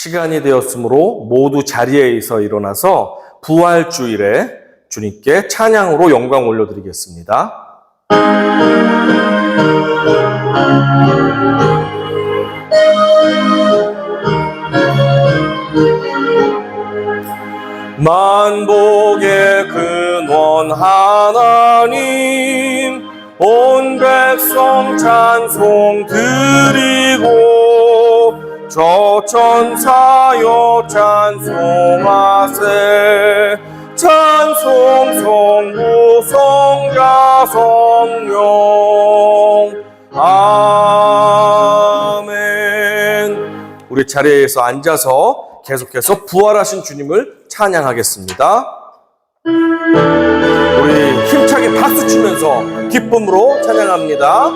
시간이 되었으므로 모두 자리에서 일어나서 부활주일에 주님께 찬양으로 영광 올려드리겠습니다. 만복의 근원 하나님, 온 백성 찬송 드리고 저 천사여 찬송하세. 찬송 성부 성자 성령. 아멘. 우리 자리에서 앉아서 계속해서 부활하신 주님을 찬양하겠습니다. 우리 힘차게 박수 치면서 기쁨으로 찬양합니다.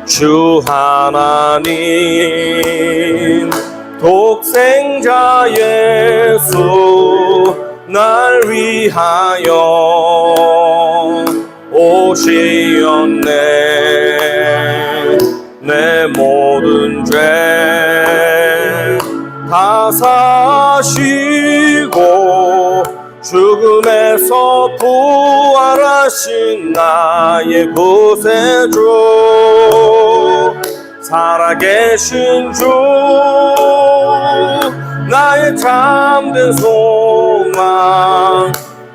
주 하나님 독생자 예수 날 위하여 오시었네. 내 모든 죄 다 사시고 죽음에서 부활하신 나의 구세주, 살아계신 주 나의 참된 소망,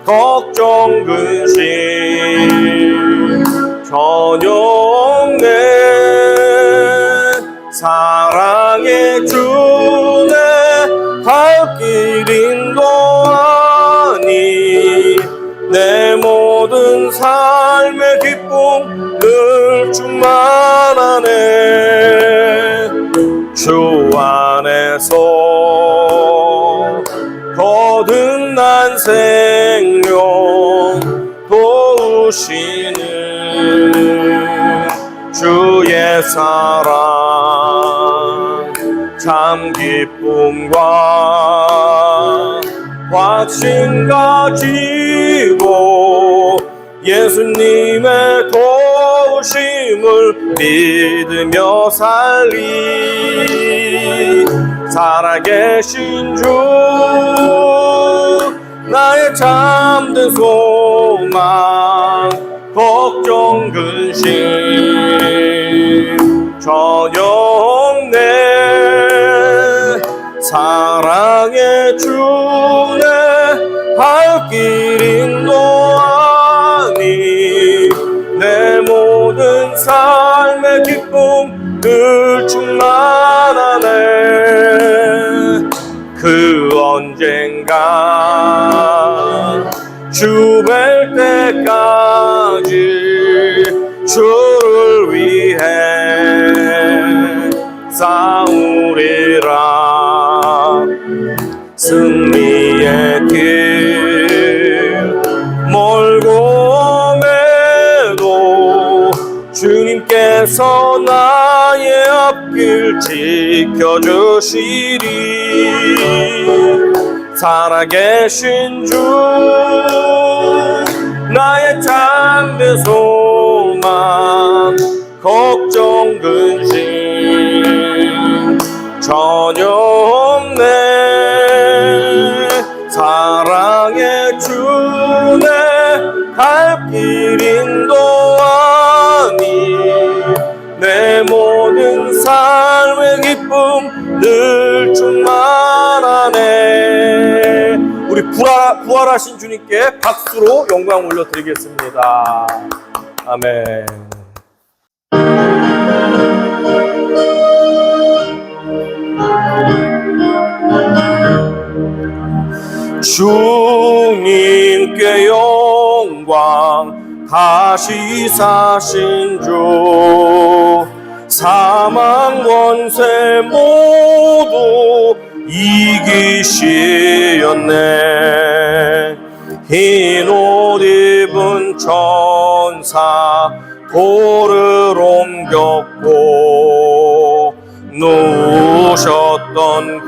걱정 근심 전혀 내 사랑의 주내 발길 인도하니 내 모든 삶의 기쁨 늘 충만하네. 주 안에서 거듭난 생명 도우시는 주의 사랑, 참 기쁨과 확신 가지고 예수님의 도우심을 믿으며 살리. 살아계신 주 나의 참된 소망, 걱정 근심 전혀 없네. 사랑의 주내 발길 인도하니 내 모든 삶의 기쁨 늘 충만하네. 그 언젠가 주 뵐 때까지 주를 위해 싸우리라. 승리의 길 멀고 매도 주님께서 나의 앞길 지켜주시리. 살아계신 주 나의 참된 소망, 걱정 근심 전혀 없네. 사랑의 주내 발길 인도하니 내 모든 삶의 기쁨 늘 충만하네. 우리 부활하신 주님께 박수로 영광 올려드리겠습니다. 아멘. 주님께 영광, 다시 사신 주, 사망 권세 모두 이기시었네. 흰 옷 입은 천사 돌을 옮겼고 누우셨던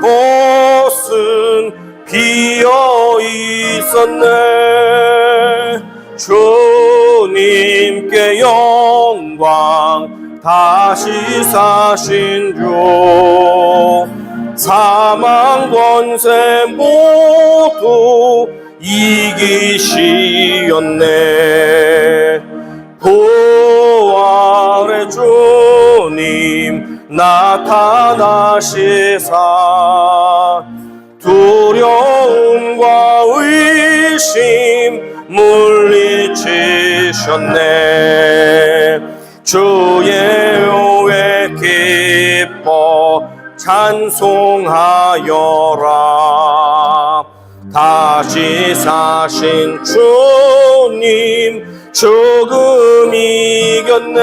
곳은 비어 있었네. 주님께 영광 다시 사신 주 사망 권세 모두 이기시었네. 부활의 주님 나타나시사 두려움과 의심 물리치셨네. 주의 의에 기뻐 찬송하여라. 다시 사신 주님 죽음 이겼네.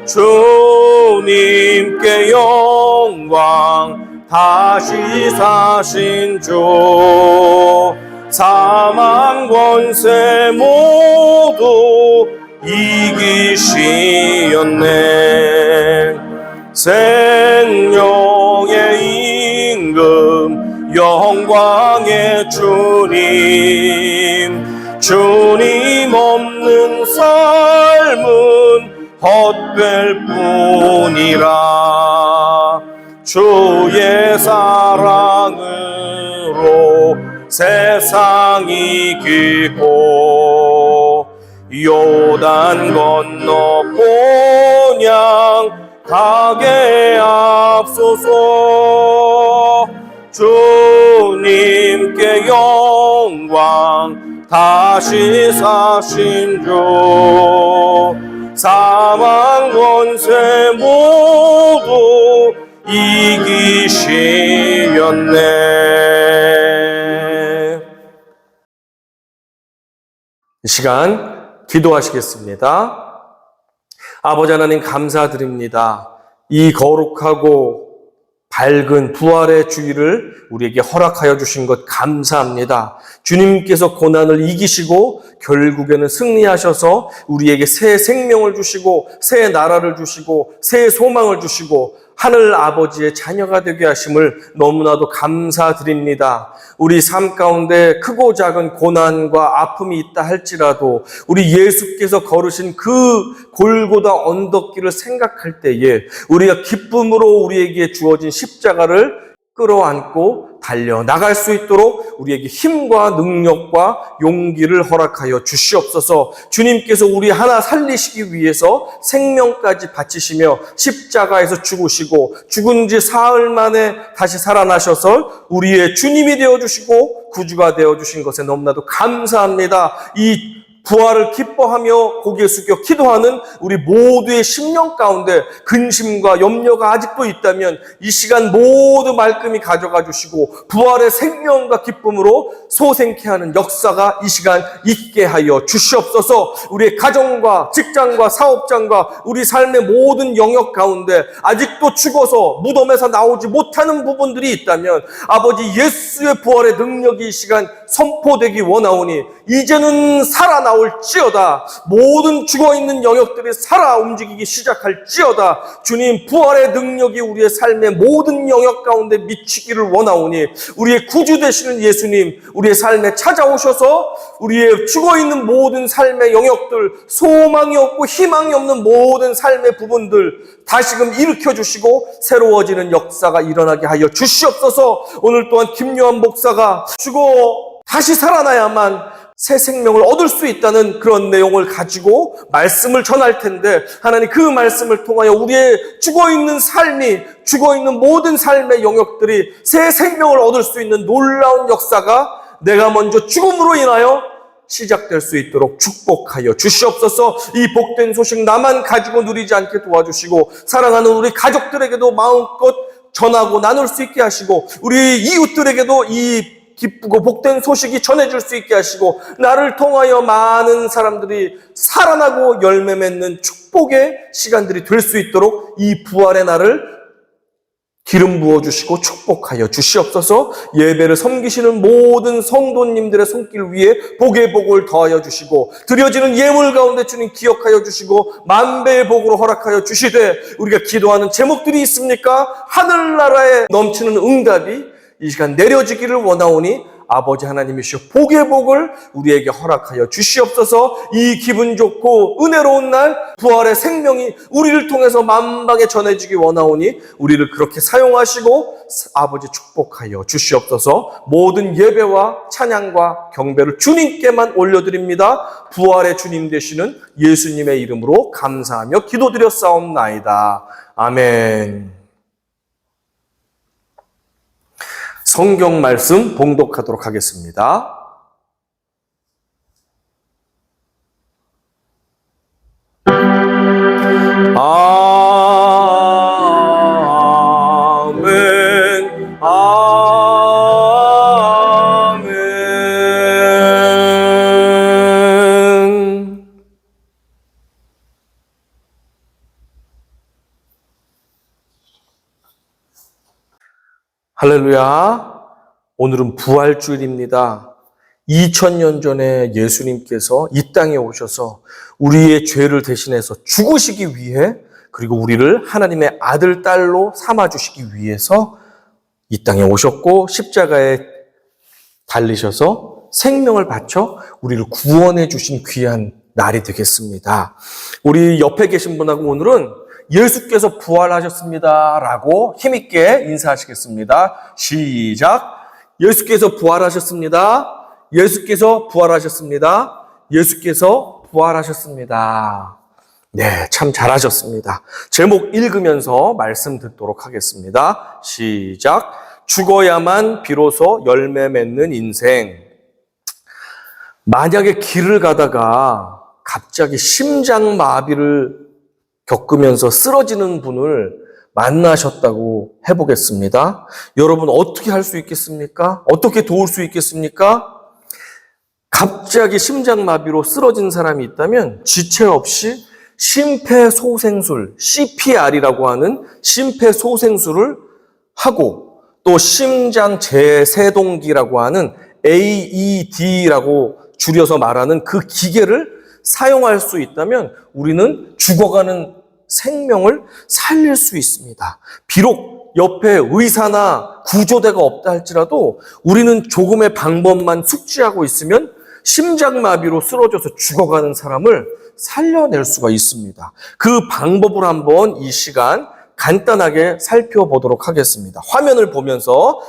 주님께 영광 다시 사신 주 사망 권세 모두 이기시었네. 생명의 임금 영광의 주님 없는 삶은 헛될 뿐이라. 주의 사랑으로 세상 이기고 요단 건너 본향 가게 앞서서 주님께 영광 다시 사신 주 사망 권세 모두 이기시었네. 이 시간 기도하시겠습니다. 아버지 하나님 감사드립니다. 이 거룩하고 밝은 부활의 주일을 우리에게 허락하여 주신 것 감사합니다. 주님께서 고난을 이기시고 결국에는 승리하셔서 우리에게 새 생명을 주시고 새 나라를 주시고 새 소망을 주시고 하늘 아버지의 자녀가 되게 하심을 너무나도 감사드립니다. 우리 삶 가운데 크고 작은 고난과 아픔이 있다 할지라도 우리 예수께서 걸으신 그 골고다 언덕길을 생각할 때에 우리가 기쁨으로 우리에게 주어진 십자가를 끌어안고 달려나갈 수 있도록 우리에게 힘과 능력과 용기를 허락하여 주시옵소서. 주님께서 우리 하나 살리시기 위해서 생명까지 바치시며 십자가에서 죽으시고 죽은 지 사흘 만에 다시 살아나셔서 우리의 주님이 되어주시고 구주가 되어주신 것에 너무나도 감사합니다. 이 부활을 기뻐하며 고개 숙여 기도하는 우리 모두의 심령 가운데 근심과 염려가 아직도 있다면 이 시간 모두 말끔히 가져가 주시고 부활의 생명과 기쁨으로 소생케 하는 역사가 이 시간 있게 하여 주시옵소서. 우리의 가정과 직장과 사업장과 우리 삶의 모든 영역 가운데 아직도 죽어서 무덤에서 나오지 못하는 부분들이 있다면 아버지 예수의 부활의 능력이 이 시간 선포되기 원하오니 이제는 살아나올지어다. 모든 죽어있는 영역들이 살아 움직이기 시작할지어다. 주님 부활의 능력이 우리의 삶의 모든 영역 가운데 미치기를 원하오니 우리의 구주 되시는 예수님 우리의 삶에 찾아오셔서 우리의 죽어있는 모든 삶의 영역들 소망이 없고 희망이 없는 모든 삶의 부분들 다시금 일으켜주시고 새로워지는 역사가 일어나게 하여 주시옵소서. 오늘 또한 김요한 목사가 죽어 다시 살아나야만 새 생명을 얻을 수 있다는 그런 내용을 가지고 말씀을 전할 텐데 하나님 그 말씀을 통하여 우리의 죽어있는 삶이 죽어있는 모든 삶의 영역들이 새 생명을 얻을 수 있는 놀라운 역사가 내가 먼저 죽음으로 인하여 시작될 수 있도록 축복하여 주시옵소서. 이 복된 소식 나만 가지고 누리지 않게 도와주시고 사랑하는 우리 가족들에게도 마음껏 전하고 나눌 수 있게 하시고 우리 이웃들에게도 이 기쁘고 복된 소식이 전해줄 수 있게 하시고 나를 통하여 많은 사람들이 살아나고 열매 맺는 축복의 시간들이 될 수 있도록 이 부활의 날을 기름 부어주시고 축복하여 주시옵소서. 예배를 섬기시는 모든 성도님들의 손길 위에 복의 복을 더하여 주시고 드려지는 예물 가운데 주님 기억하여 주시고 만배의 복으로 허락하여 주시되 우리가 기도하는 제목들이 있습니까? 하늘나라에 넘치는 응답이 이 시간 내려지기를 원하오니 아버지 하나님이시여 복의 복을 우리에게 허락하여 주시옵소서. 이 기분 좋고 은혜로운 날 부활의 생명이 우리를 통해서 만방에 전해지기 원하오니 우리를 그렇게 사용하시고 아버지 축복하여 주시옵소서. 모든 예배와 찬양과 경배를 주님께만 올려드립니다. 부활의 주님 되시는 예수님의 이름으로 감사하며 기도드렸사옵나이다. 아멘. 성경 말씀 봉독하도록 하겠습니다. 아멘. 아멘. 할렐루야. 오늘은 부활주일입니다. 2000년 전에 예수님께서 이 땅에 오셔서 우리의 죄를 대신해서 죽으시기 위해, 그리고 우리를 하나님의 아들, 딸로 삼아주시기 위해서 이 땅에 오셨고 십자가에 달리셔서 생명을 바쳐 우리를 구원해 주신 귀한 날이 되겠습니다. 우리 옆에 계신 분하고 오늘은 예수께서 부활하셨습니다 라고 힘있게 인사하시겠습니다. 시작. 예수께서 부활하셨습니다. 예수께서 부활하셨습니다. 예수께서 부활하셨습니다. 네, 참 잘하셨습니다. 제목 읽으면서 말씀 듣도록 하겠습니다. 시작. 죽어야만 비로소 열매 맺는 인생. 만약에 길을 가다가 갑자기 심장마비를 겪으면서 쓰러지는 분을 만나셨다고 해보겠습니다. 여러분 어떻게 할 수 있겠습니까? 어떻게 도울 수 있겠습니까? 갑자기 심장마비로 쓰러진 사람이 있다면 지체 없이 심폐소생술, CPR이라고 하는 심폐소생술을 하고, 또 심장 재세동기라고 하는 AED라고 줄여서 말하는 그 기계를 사용할 수 있다면 우리는 죽어가는 생명을 살릴 수 있습니다. 비록 옆에 의사나 구조대가 없다 할지라도 우리는 조금의 방법만 숙지하고 있으면 심장마비로 쓰러져서 죽어가는 사람을 살려낼 수가 있습니다. 그 방법을 한번 이 시간 간단하게 살펴보도록 하겠습니다. 화면을 보면서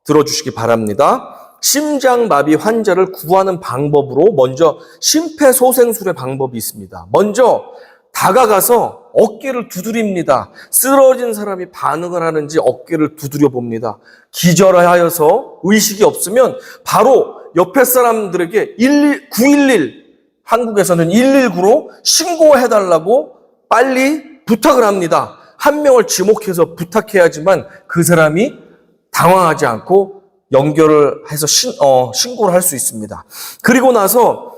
들어주시기 바랍니다. 심장마비 환자를 구하는 방법으로 먼저 심폐소생술의 방법이 있습니다. 먼저 다가가서 어깨를 두드립니다. 쓰러진 사람이 반응을 하는지 어깨를 두드려 봅니다. 기절하여서 의식이 없으면 바로 옆에 사람들에게 911, 한국에서는 119로 신고해달라고 빨리 부탁을 합니다. 한 명을 지목해서 부탁해야지만 그 사람이 당황하지 않고 연결을 해서 신고를 할 수 있습니다. 그리고 나서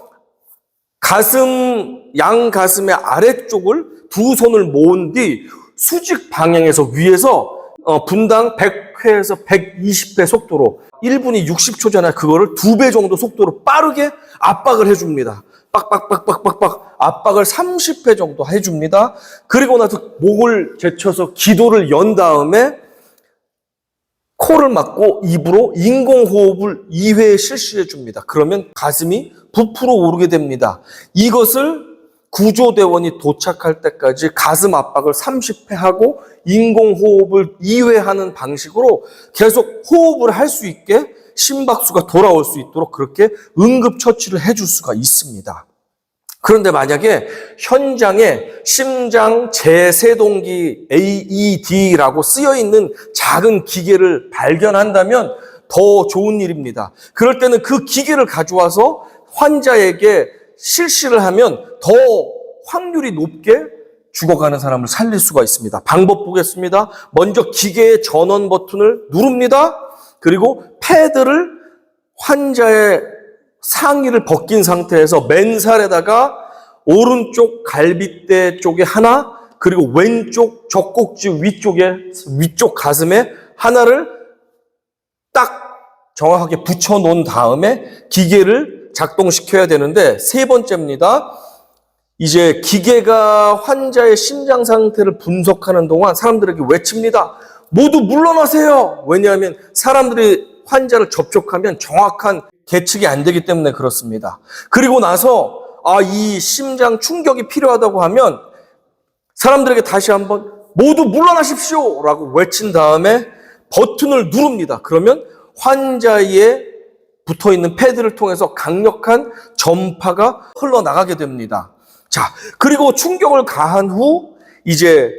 양 가슴의 아래쪽을 두 손을 모은 뒤 수직 방향에서 위에서 분당 100회에서 120회 속도로 1분이 60초잖아요. 그거를 2배 정도 속도로 빠르게 압박을 해줍니다. 빡빡빡빡빡빡 압박을 30회 정도 해줍니다. 그리고 나서 목을 제쳐서 기도를 연 다음에 코를 막고 입으로 인공호흡을 2회 실시해 줍니다. 그러면 가슴이 부풀어 오르게 됩니다. 이것을 구조대원이 도착할 때까지 가슴 압박을 30회 하고 인공호흡을 2회 하는 방식으로 계속 호흡을 할 수 있게 심박수가 돌아올 수 있도록 그렇게 응급처치를 해줄 수가 있습니다. 그런데 만약에 현장에 심장 재세동기 AED라고 쓰여있는 작은 기계를 발견한다면 더 좋은 일입니다. 그럴 때는 그 기계를 가져와서 환자에게 실시를 하면 더 확률이 높게 죽어가는 사람을 살릴 수가 있습니다. 방법 보겠습니다. 먼저 기계의 전원 버튼을 누릅니다. 그리고 패드를 환자의 상의를 벗긴 상태에서 맨살에다가 오른쪽 갈비대 쪽에 하나, 그리고 왼쪽 젖꼭지 위쪽 가슴에 하나를 딱 정확하게 붙여 놓은 다음에 기계를 작동시켜야 되는데, 세 번째입니다. 이제 기계가 환자의 심장 상태를 분석하는 동안 사람들에게 외칩니다. 모두 물러나세요. 왜냐하면 사람들이 환자를 접촉하면 정확한 계측이 안 되기 때문에 그렇습니다. 그리고 나서 이 심장 충격이 필요하다고 하면 사람들에게 다시 한번 모두 물러나십시오 라고 외친 다음에 버튼을 누릅니다. 그러면 환자의 붙어있는 패드를 통해서 강력한 전파가 흘러나가게 됩니다. 자, 그리고 충격을 가한 후 이제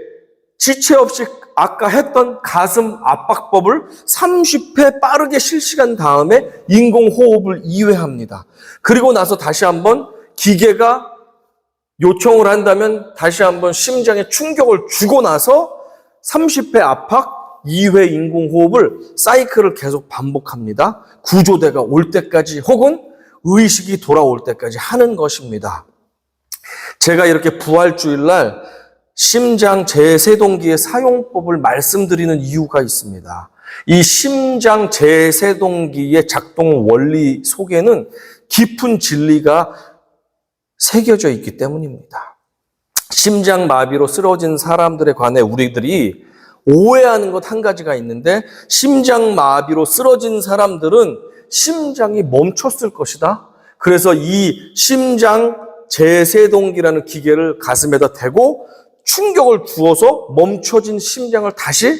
지체 없이 아까 했던 가슴 압박법을 30회 빠르게 실시간 다음에 인공호흡을 2회 합니다. 그리고 나서 다시 한번 기계가 요청을 한다면 다시 한번 심장에 충격을 주고 나서 30회 압박, 2회 인공호흡을 사이클을 계속 반복합니다. 구조대가 올 때까지 혹은 의식이 돌아올 때까지 하는 것입니다. 제가 이렇게 부활주일날 심장 재세동기의 사용법을 말씀드리는 이유가 있습니다. 이 심장 재세동기의 작동 원리 속에는 깊은 진리가 새겨져 있기 때문입니다. 심장마비로 쓰러진 사람들에 관해 우리들이 오해하는 것 한 가지가 있는데 심장마비로 쓰러진 사람들은 심장이 멈췄을 것이다. 그래서 이 심장 재세동기라는 기계를 가슴에다 대고 충격을 주어서 멈춰진 심장을 다시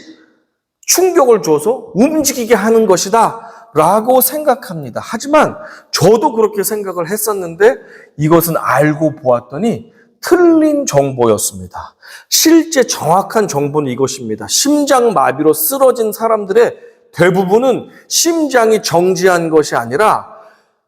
충격을 줘서 움직이게 하는 것이다 라고 생각합니다. 하지만 저도 그렇게 생각을 했었는데 이것은 알고 보았더니 틀린 정보였습니다. 실제 정확한 정보는 이것입니다. 심장마비로 쓰러진 사람들의 대부분은 심장이 정지한 것이 아니라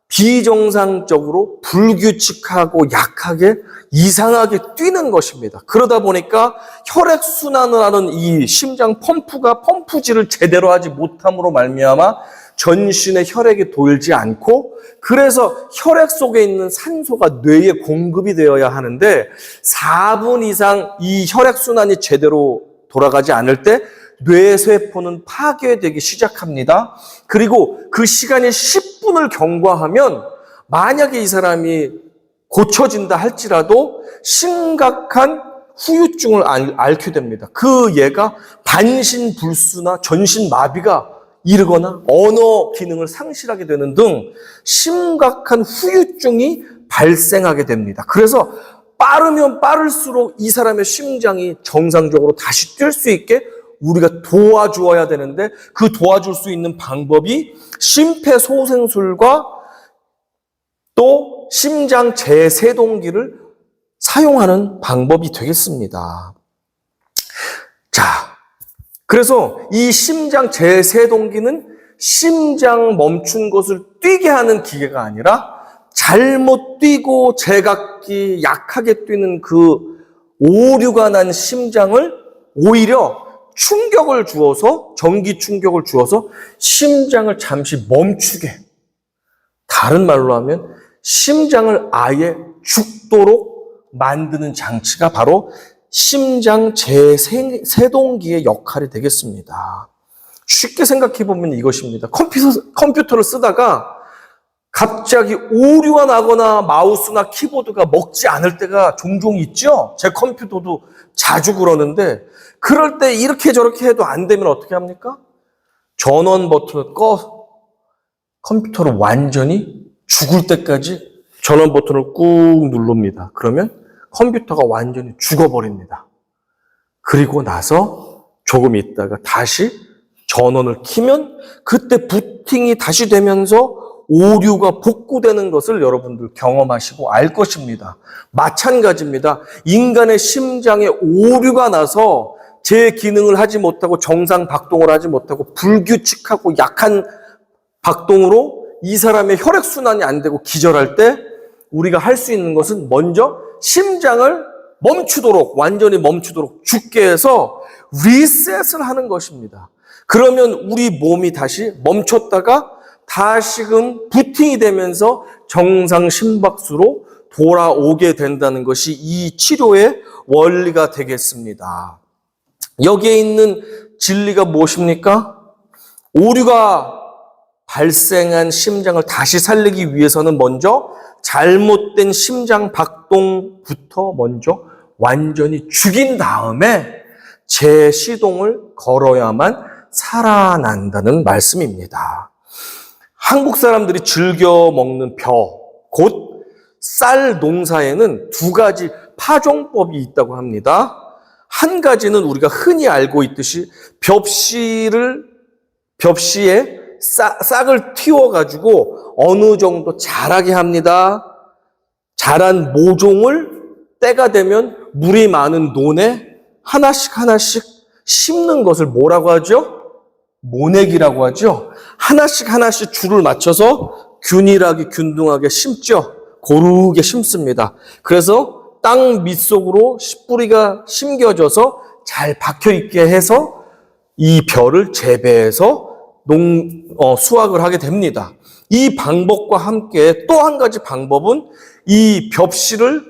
비정상적으로 불규칙하고 약하게 이상하게 뛰는 것입니다. 그러다 보니까 혈액순환을 하는 이 심장 펌프질을 제대로 하지 못함으로 말미암아 전신에 혈액이 돌지 않고 그래서 혈액 속에 있는 산소가 뇌에 공급이 되어야 하는데 4분 이상 이 혈액순환이 제대로 돌아가지 않을 때 뇌세포는 파괴되기 시작합니다. 그리고 그 시간이 10분을 경과하면 만약에 이 사람이 고쳐진다 할지라도 심각한 후유증을 앓게 됩니다. 그 예가 반신불수나 전신마비가 이르거나 언어 기능을 상실하게 되는 등 심각한 후유증이 발생하게 됩니다. 그래서 빠르면 빠를수록 이 사람의 심장이 정상적으로 다시 뛸 수 있게 우리가 도와주어야 되는데 그 도와줄 수 있는 방법이 심폐소생술과 또 심장 재세동기를 사용하는 방법이 되겠습니다. 자, 그래서 이 심장 재세동기는 심장 멈춘 것을 뛰게 하는 기계가 아니라 잘못 뛰고 제각기 약하게 뛰는 그 오류가 난 심장을 오히려 충격을 주어서 전기 충격을 주어서 심장을 잠시 멈추게, 다른 말로 하면 심장을 아예 죽도록 만드는 장치가 바로 심장 재세동기의 역할이 되겠습니다. 쉽게 생각해 보면 이것입니다. 컴퓨터를 쓰다가 갑자기 오류가 나거나 마우스나 키보드가 먹지 않을 때가 종종 있죠? 제 컴퓨터도 자주 그러는데 그럴 때 이렇게 저렇게 해도 안 되면 어떻게 합니까? 전원 버튼을 꺼 컴퓨터를 완전히 죽을 때까지 전원 버튼을 꾹 누릅니다. 그러면 컴퓨터가 완전히 죽어버립니다. 그리고 나서 조금 있다가 다시 전원을 켜면 그때 부팅이 다시 되면서 오류가 복구되는 것을 여러분들 경험하시고 알 것입니다. 마찬가지입니다. 인간의 심장에 오류가 나서 제 기능을 하지 못하고 정상 박동을 하지 못하고 불규칙하고 약한 박동으로 이 사람의 혈액순환이 안 되고 기절할 때 우리가 할 수 있는 것은 먼저 심장을 멈추도록, 완전히 멈추도록 죽게 해서 리셋을 하는 것입니다. 그러면 우리 몸이 다시 멈췄다가 다시금 부팅이 되면서 정상 심박수로 돌아오게 된다는 것이 이 치료의 원리가 되겠습니다. 여기에 있는 진리가 무엇입니까? 오류가 발생한 심장을 다시 살리기 위해서는 먼저 잘못된 심장 박동부터 먼저 완전히 죽인 다음에 재시동을 걸어야만 살아난다는 말씀입니다. 한국 사람들이 즐겨 먹는 곧 쌀 농사에는 두 가지 파종법이 있다고 합니다. 한 가지는 우리가 흔히 알고 있듯이 벽시에 싹을 틔워가지고 어느 정도 자라게 합니다. 자란 모종을 때가 되면 물이 많은 논에 하나씩 심는 것을 뭐라고 하죠? 모내기라고 하죠. 하나씩 줄을 맞춰서 균등하게 심죠. 고르게 심습니다. 그래서 땅 밑속으로 씨뿌리가 심겨져서 잘 박혀있게 해서 이 벼를 재배해서 수확을 하게 됩니다. 이 방법과 함께 또 한 가지 방법은 이 벽씨를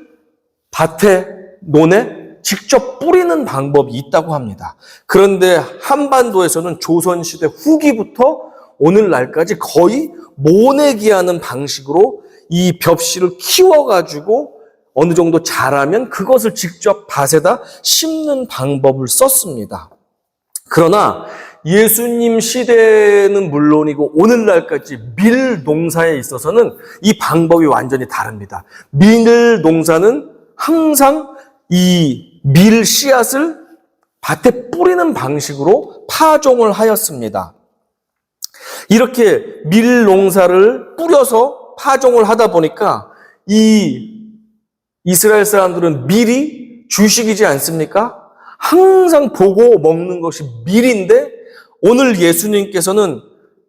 논에 직접 뿌리는 방법이 있다고 합니다. 그런데 한반도에서는 조선시대 후기부터 오늘날까지 거의 모내기하는 방식으로 이 벽씨를 키워가지고 어느 정도 자라면 그것을 직접 밭에다 심는 방법을 썼습니다. 그러나 예수님 시대는 물론이고 오늘날까지 밀 농사에 있어서는 이 방법이 완전히 다릅니다. 밀 농사는 항상 이 밀 씨앗을 밭에 뿌리는 방식으로 파종을 하였습니다. 이렇게 밀 농사를 뿌려서 파종을 하다 보니까 이 이스라엘 사람들은 밀이 주식이지 않습니까? 항상 보고 먹는 것이 밀인데 오늘 예수님께서는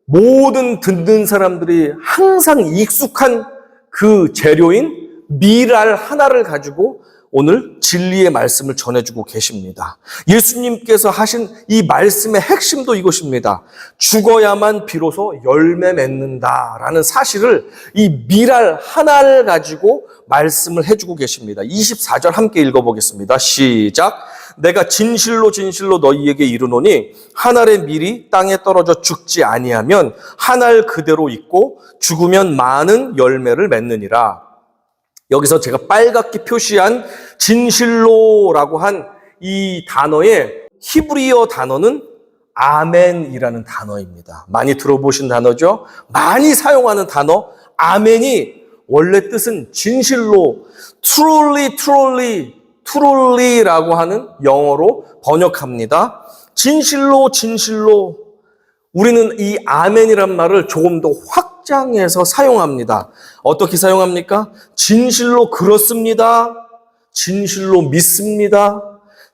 모든 듣는 사람들이 항상 익숙한 그 재료인 밀알 하나를 가지고 오늘 진리의 말씀을 전해주고 계십니다. 예수님께서 하신 이 말씀의 핵심도 이것입니다. 죽어야만 비로소 열매 맺는다라는 사실을 이 밀알 하나를 가지고 말씀을 해주고 계십니다. 24절 함께 읽어보겠습니다. 시작. 내가 진실로 너희에게 이르노니 한 알의 밀이 땅에 떨어져 죽지 아니하면 한 알 그대로 있고 죽으면 많은 열매를 맺느니라. 여기서 제가 빨갛게 표시한 진실로라고 한 이 단어의 히브리어 단어는 아멘이라는 단어입니다. 많이 들어보신 단어죠? 많이 사용하는 단어 아멘이 원래 뜻은 진실로 truly라고 하는 영어로 번역합니다. 진실로 우리는 이 아멘이란 말을 조금 더 확장해서 사용합니다. 어떻게 사용합니까? 진실로 그렇습니다. 진실로 믿습니다.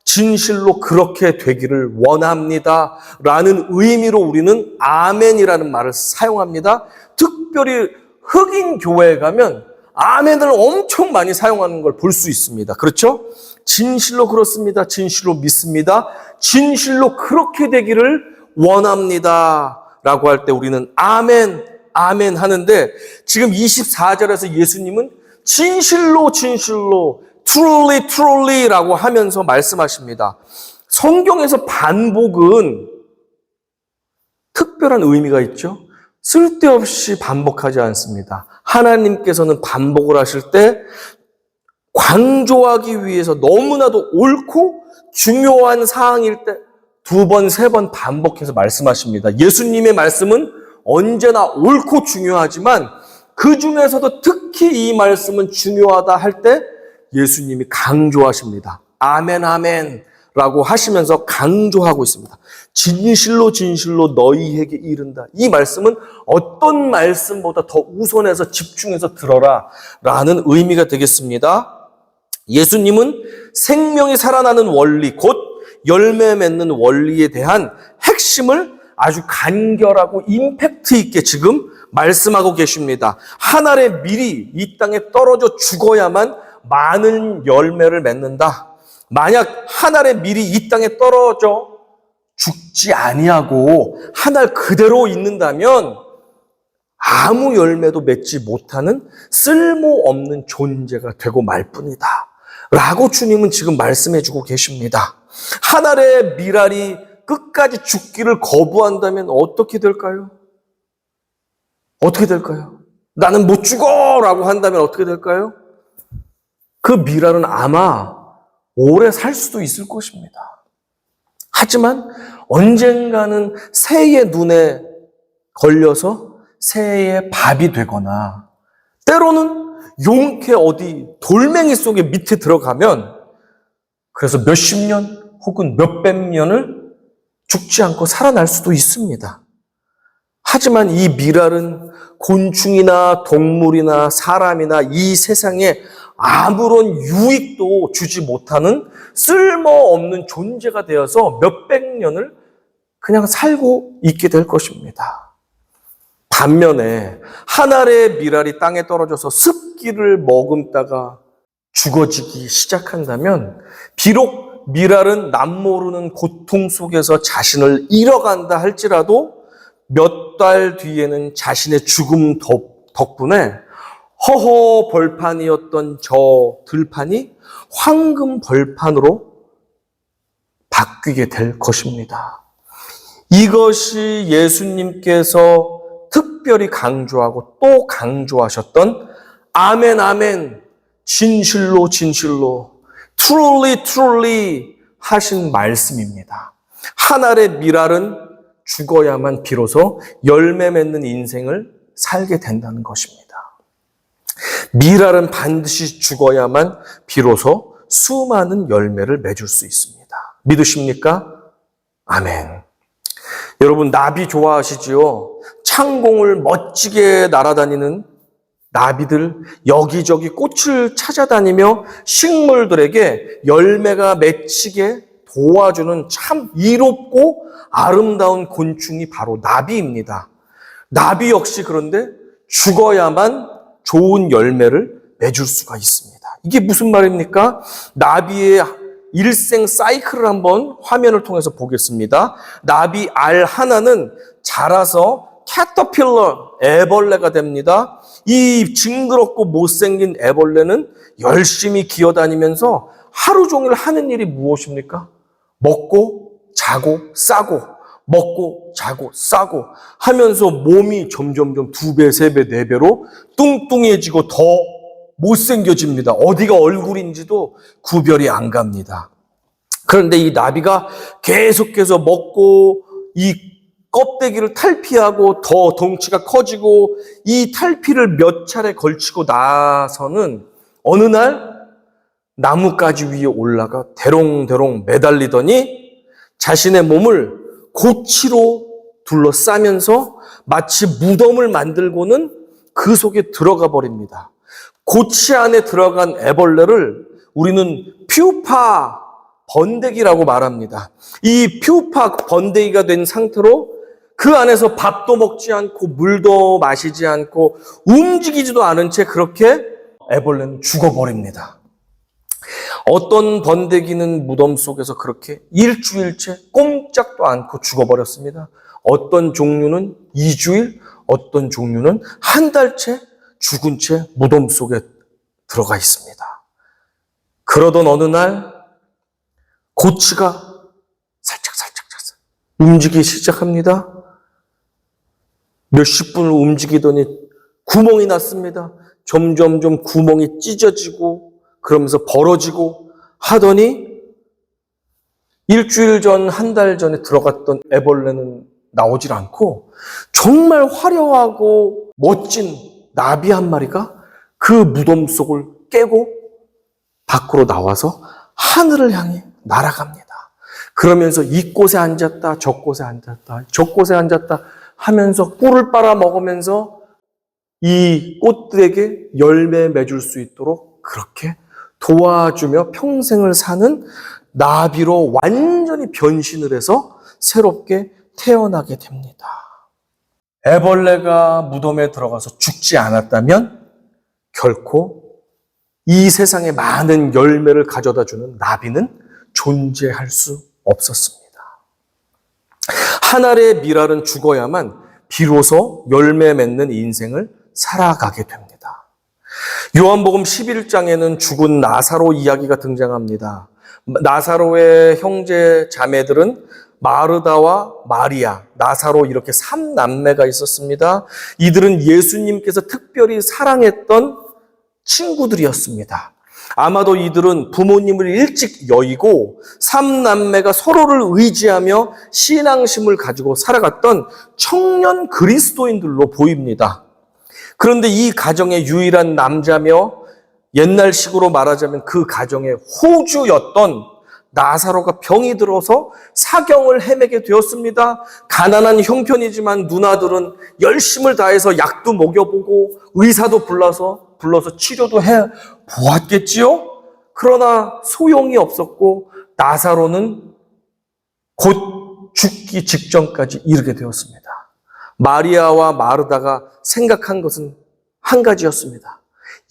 진실로 그렇게 되기를 원합니다. 라는 의미로 우리는 아멘이라는 말을 사용합니다. 특별히 흑인 교회에 가면 아멘을 엄청 많이 사용하는 걸 볼 수 있습니다. 그렇죠? 진실로 그렇습니다. 진실로 믿습니다. 진실로 그렇게 되기를 원합니다. 라고 할 때 우리는 아멘 하는데 지금 24절에서 예수님은 진실로 truly라고 하면서 말씀하십니다. 성경에서 반복은 특별한 의미가 있죠. 쓸데없이 반복하지 않습니다. 하나님께서는 반복을 하실 때 강조하기 위해서 너무나도 옳고 중요한 사항일 때 2번, 3번 반복해서 말씀하십니다. 예수님의 말씀은 언제나 옳고 중요하지만 그 중에서도 특히 이 말씀은 중요하다 할 때 예수님이 강조하십니다. 아멘 라고 하시면서 강조하고 있습니다. 진실로 너희에게 이른다. 이 말씀은 어떤 말씀보다 더 우선해서 집중해서 들어라 라는 의미가 되겠습니다. 예수님은 생명이 살아나는 원리, 곧 열매 맺는 원리에 대한 핵심을 아주 간결하고 임팩트 있게 지금 말씀하고 계십니다. 한 알의 밀이 이 땅에 떨어져 죽어야만 많은 열매를 맺는다. 만약 한 알의 밀이 이 땅에 떨어져 죽지 아니하고 한 알 그대로 있는다면 아무 열매도 맺지 못하는 쓸모없는 존재가 되고 말 뿐이다. 라고 주님은 지금 말씀해 주고 계십니다. 한 알의 밀알이 끝까지 죽기를 거부한다면 어떻게 될까요? 어떻게 될까요? 나는 못 죽어! 라고 한다면 어떻게 될까요? 그 밀알은 아마 오래 살 수도 있을 것입니다. 하지만 언젠가는 새의 눈에 걸려서 새의 밥이 되거나 때로는 용케 어디 돌멩이 속에 밑에 들어가면 그래서 몇십 년 혹은 몇백 년을 죽지 않고 살아날 수도 있습니다. 하지만 이 미랄은 곤충이나 동물이나 사람이나 이 세상에 아무런 유익도 주지 못하는 쓸모없는 존재가 되어서 몇백 년을 그냥 살고 있게 될 것입니다. 반면에 한 알의 미랄이 땅에 떨어져서 습기를 머금다가 죽어지기 시작한다면 비록 미랄은 남모르는 고통 속에서 자신을 잃어간다 할지라도 몇 달 뒤에는 자신의 죽음 덕분에 허허 벌판이었던 저 들판이 황금 벌판으로 바뀌게 될 것입니다. 이것이 예수님께서 특별히 강조하고 또 강조하셨던 아멘 아멘 진실로 진실로 truly truly 하신 말씀입니다. 한 알의 미랄은 죽어야만 비로소 열매 맺는 인생을 살게 된다는 것입니다. 미랄은 반드시 죽어야만 비로소 수많은 열매를 맺을 수 있습니다. 믿으십니까? 아멘. 여러분 나비 좋아하시지요? 창공을 멋지게 날아다니는 나비들 여기저기 꽃을 찾아다니며 식물들에게 열매가 맺히게 도와주는 참 이롭고 아름다운 곤충이 바로 나비입니다. 나비 역시 그런데 죽어야만 좋은 열매를 맺을 수가 있습니다. 이게 무슨 말입니까? 나비의 일생 사이클을 한번 화면을 통해서 보겠습니다. 나비 알 하나는 자라서 캐터필러, 애벌레가 됩니다. 이 징그럽고 못생긴 애벌레는 열심히 기어다니면서 하루 종일 하는 일이 무엇입니까? 먹고 자고 싸고 먹고 자고 싸고 하면서 몸이 점점점 2배, 3배, 4배로 뚱뚱해지고 더 못생겨집니다. 어디가 얼굴인지도 구별이 안 갑니다. 그런데 이 나비가 계속해서 먹고 이 껍데기를 탈피하고 더 덩치가 커지고 이 탈피를 몇 차례 걸치고 나서는 어느 날 나뭇가지 위에 올라가 대롱대롱 매달리더니 자신의 몸을 고치로 둘러싸면서 마치 무덤을 만들고는 그 속에 들어가 버립니다. 고치 안에 들어간 애벌레를 우리는 퓨파 번데기라고 말합니다. 이 퓨파 번데기가 된 상태로 그 안에서 밥도 먹지 않고 물도 마시지 않고 움직이지도 않은 채 그렇게 애벌레는 죽어버립니다. 어떤 번데기는 무덤 속에서 그렇게 일주일째 꼼짝도 않고 죽어버렸습니다. 어떤 종류는 2주일, 어떤 종류는 한 달째 죽은 채 무덤 속에 들어가 있습니다. 그러던 어느 날 고치가 살짝 움직이기 시작합니다. 몇십 분을 움직이더니 구멍이 났습니다. 점점점 구멍이 찢어지고 그러면서 벌어지고 하더니 일주일 전, 한 달 전에 들어갔던 애벌레는 나오질 않고 정말 화려하고 멋진 나비 한 마리가 그 무덤 속을 깨고 밖으로 나와서 하늘을 향해 날아갑니다. 그러면서 이곳에 앉았다, 저곳에 앉았다, 저곳에 앉았다 하면서 꿀을 빨아 먹으면서 이 꽃들에게 열매 맺을 수 있도록 그렇게 도와주며 평생을 사는 나비로 완전히 변신을 해서 새롭게 태어나게 됩니다. 애벌레가 무덤에 들어가서 죽지 않았다면 결코 이 세상에 많은 열매를 가져다주는 나비는 존재할 수 없었습니다. 한 알의 미랄은 죽어야만 비로소 열매 맺는 인생을 살아가게 됩니다. 요한복음 11장에는 죽은 나사로 이야기가 등장합니다. 나사로의 형제 자매들은 마르다와 마리아, 나사로 이렇게 3남매가 있었습니다. 이들은 예수님께서 특별히 사랑했던 친구들이었습니다. 아마도 이들은 부모님을 일찍 여의고 삼남매가 서로를 의지하며 신앙심을 가지고 살아갔던 청년 그리스도인들로 보입니다. 그런데 이 가정의 유일한 남자며 옛날식으로 말하자면 그 가정의 호주였던 나사로가 병이 들어서 사경을 헤매게 되었습니다. 가난한 형편이지만 누나들은 열심을 다해서 약도 먹여보고 의사도 불러서 치료도 해 보았겠지요? 그러나 소용이 없었고 나사로는 곧 죽기 직전까지 이르게 되었습니다. 마리아와 마르다가 생각한 것은 한 가지였습니다.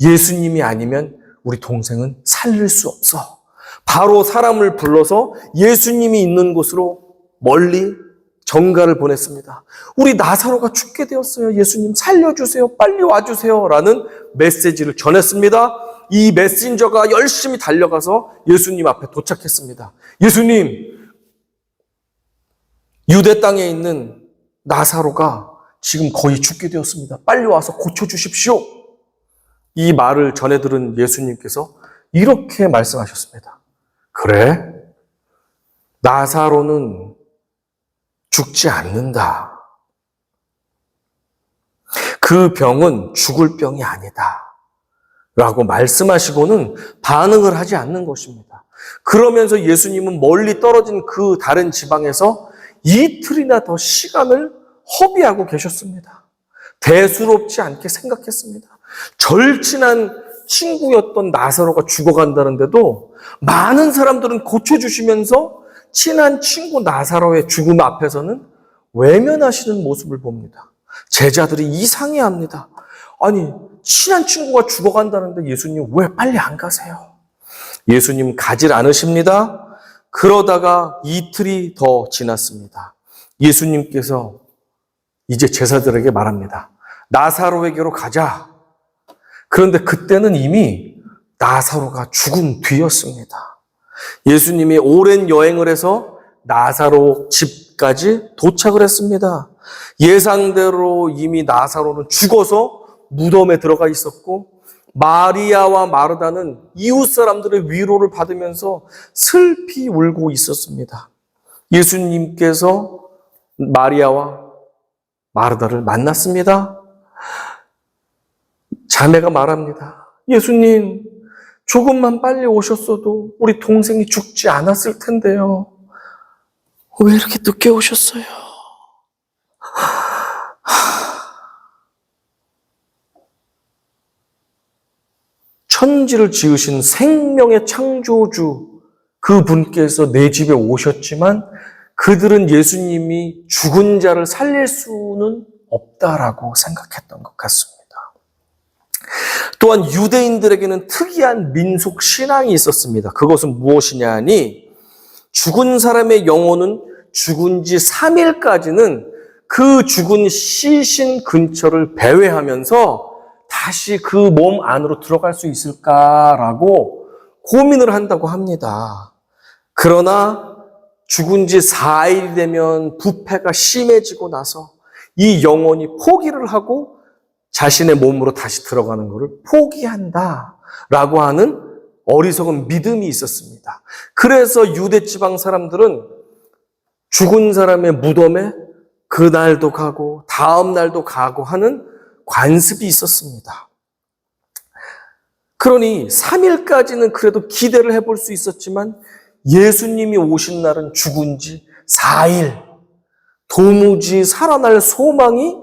예수님이 아니면 우리 동생은 살릴 수 없어. 바로 사람을 불러서 예수님이 있는 곳으로 멀리 전가를 보냈습니다. 우리 나사로가 죽게 되었어요. 예수님 살려주세요. 빨리 와주세요. 라는 메시지를 전했습니다. 이 메신저가 열심히 달려가서 예수님 앞에 도착했습니다. 예수님, 유대 땅에 있는 나사로가 지금 거의 죽게 되었습니다. 빨리 와서 고쳐주십시오. 이 말을 전해 들은 예수님께서 이렇게 말씀하셨습니다. 그래? 나사로는 죽지 않는다. 그 병은 죽을 병이 아니다. 라고 말씀하시고는 반응을 하지 않는 것입니다. 그러면서 예수님은 멀리 떨어진 그 다른 지방에서 이틀이나 더 시간을 허비하고 계셨습니다. 대수롭지 않게 생각했습니다. 절친한 친구였던 나사로가 죽어간다는데도 많은 사람들은 고쳐주시면서 친한 친구 나사로의 죽음 앞에서는 외면하시는 모습을 봅니다. 제자들이 이상해합니다. 아니, 친한 친구가 죽어간다는데 예수님 왜 빨리 안 가세요? 예수님 가질 않으십니다. 그러다가 이틀이 더 지났습니다. 예수님께서 이제 제자들에게 말합니다. 나사로에게로 가자. 그런데 그때는 이미 나사로가 죽은 뒤였습니다. 예수님이 오랜 여행을 해서 나사로 집까지 도착을 했습니다. 예상대로 이미 나사로는 죽어서 무덤에 들어가 있었고 마리아와 마르다는 이웃 사람들의 위로를 받으면서 슬피 울고 있었습니다. 예수님께서 마리아와 마르다를 만났습니다. 자매가 말합니다. 예수님, 조금만 빨리 오셨어도 우리 동생이 죽지 않았을 텐데요. 왜 이렇게 늦게 오셨어요? 천지를 지으신 생명의 창조주 그 분께서 내 집에 오셨지만 그들은 예수님이 죽은 자를 살릴 수는 없다라고 생각했던 것 같습니다. 또한 유대인들에게는 특이한 민속 신앙이 있었습니다. 그것은 무엇이냐니 죽은 사람의 영혼은 죽은 지 3일까지는 그 죽은 시신 근처를 배회하면서 다시 그 몸 안으로 들어갈 수 있을까라고 고민을 한다고 합니다. 그러나 죽은 지 4일이 되면 부패가 심해지고 나서 이 영혼이 포기를 하고 자신의 몸으로 다시 들어가는 것을 포기한다라고 하는 어리석은 믿음이 있었습니다. 그래서 유대 지방 사람들은 죽은 사람의 무덤에 그날도 가고 다음 날도 가고 하는 관습이 있었습니다. 그러니 3일까지는 그래도 기대를 해볼 수 있었지만 예수님이 오신 날은 죽은 지 4일, 도무지 살아날 소망이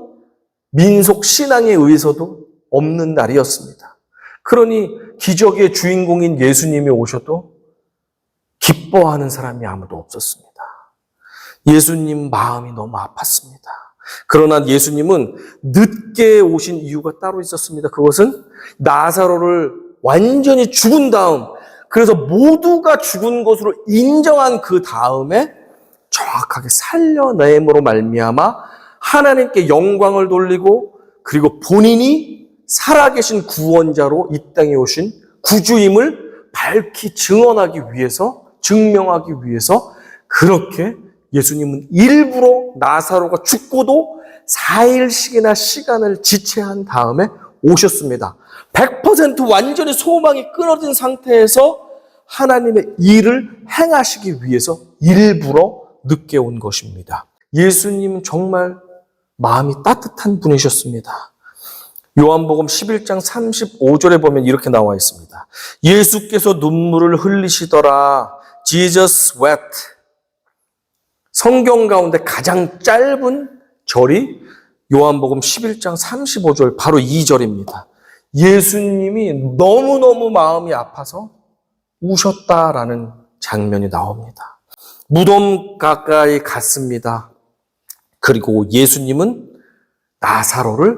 민속 신앙에 의해서도 없는 날이었습니다. 그러니 기적의 주인공인 예수님이 오셔도 기뻐하는 사람이 아무도 없었습니다. 예수님 마음이 너무 아팠습니다. 그러나 예수님은 늦게 오신 이유가 따로 있었습니다. 그것은 나사로를 완전히 죽은 다음, 그래서 모두가 죽은 것으로 인정한 그 다음에 정확하게 살려냄으로 말미암아 하나님께 영광을 돌리고 그리고 본인이 살아계신 구원자로 이 땅에 오신 구주임을 밝히 증언하기 위해서, 증명하기 위해서 그렇게 예수님은 일부러 나사로가 죽고도 4일씩이나 시간을 지체한 다음에 오셨습니다. 100% 완전히 소망이 끊어진 상태에서 하나님의 일을 행하시기 위해서 일부러 늦게 온 것입니다. 예수님은 정말 마음이 따뜻한 분이셨습니다. 요한복음 11장 35절에 보면 이렇게 나와 있습니다. 예수께서 눈물을 흘리시더라. Jesus wept. 성경 가운데 가장 짧은 절이 요한복음 11장 35절 바로 이 절입니다. 예수님이 너무너무 마음이 아파서 우셨다라는 장면이 나옵니다. 무덤 가까이 갔습니다. 그리고 예수님은 나사로를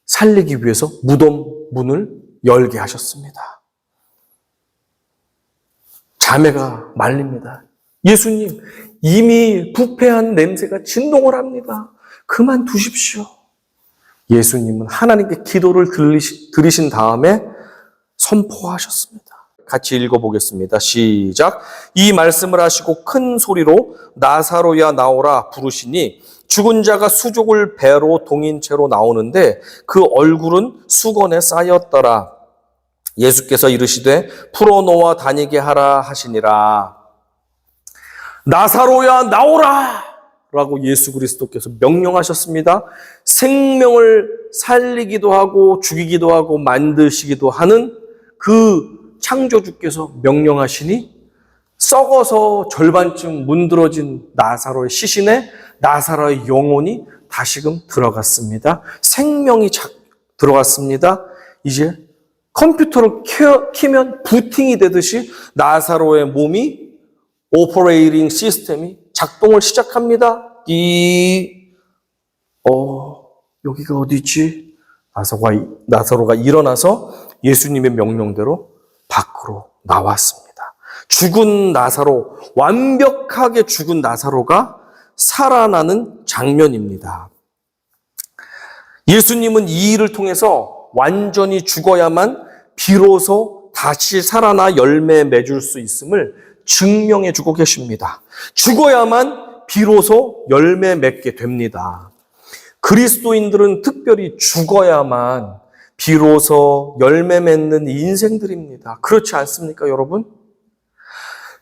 살리기 위해서 무덤 문을 열게 하셨습니다. 자매가 말립니다. 예수님, 이미 부패한 냄새가 진동을 합니다. 그만두십시오. 예수님은 하나님께 기도를 들으신 다음에 선포하셨습니다. 같이 읽어보겠습니다. 시작. 이 말씀을 하시고 큰 소리로 나사로야 나오라 부르시니 죽은 자가 수족을 배로 동인 채로 나오는데 그 얼굴은 수건에 쌓였더라. 예수께서 이르시되 풀어놓아 다니게 하라 하시니라. 나사로야 나오라! 라고 예수 그리스도께서 명령하셨습니다. 생명을 살리기도 하고 죽이기도 하고 만드시기도 하는 그 창조주께서 명령하시니 썩어서 절반쯤 문드러진 나사로의 시신에 나사로의 영혼이 다시금 들어갔습니다. 생명이 들어갔습니다. 이제 컴퓨터를 키면 부팅이 되듯이 나사로의 몸이 오퍼레이팅 시스템이 작동을 시작합니다. 여기가 어디지? 나사로가 일어나서 예수님의 명령대로 밖으로 나왔습니다. 죽은 나사로, 완벽하게 죽은 나사로가 살아나는 장면입니다. 예수님은 이 일을 통해서 완전히 죽어야만 비로소 다시 살아나 열매 맺을 수 있음을 증명해 주고 계십니다. 죽어야만 비로소 열매 맺게 됩니다. 그리스도인들은 특별히 죽어야만 비로소 열매 맺는 인생들입니다. 그렇지 않습니까, 여러분?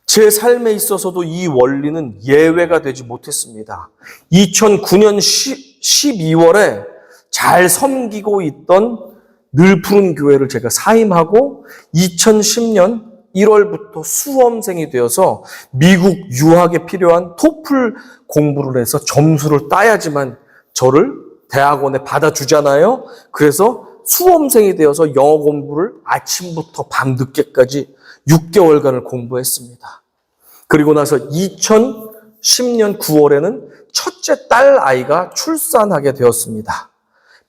제 삶에 있어서도 이 원리는 예외가 되지 못했습니다. 2009년 12월에 잘 섬기고 있던 늘푸른 교회를 제가 사임하고 2010년 1월부터 수험생이 되어서 미국 유학에 필요한 토플 공부를 해서 점수를 따야지만 저를 대학원에 받아주잖아요. 그래서 수험생이 되어서 영어 공부를 아침부터 밤늦게까지 6개월간을 공부했습니다. 그리고 나서 2010년 9월에는 첫째 딸 아이가 출산하게 되었습니다.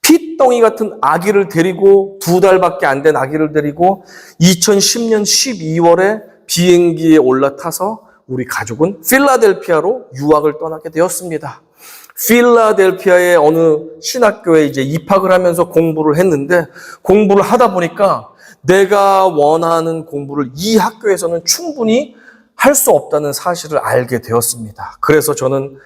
핏덩이 같은 아기를 데리고 2달밖에 안 된 아기를 데리고 2010년 12월에 비행기에 올라타서 우리 가족은 필라델피아로 유학을 떠나게 되었습니다. 필라델피아의 어느 신학교에 이제 입학을 하면서 공부를 했는데 공부를 하다 보니까 내가 원하는 공부를 이 학교에서는 충분히 할 수 없다는 사실을 알게 되었습니다. 그래서 저는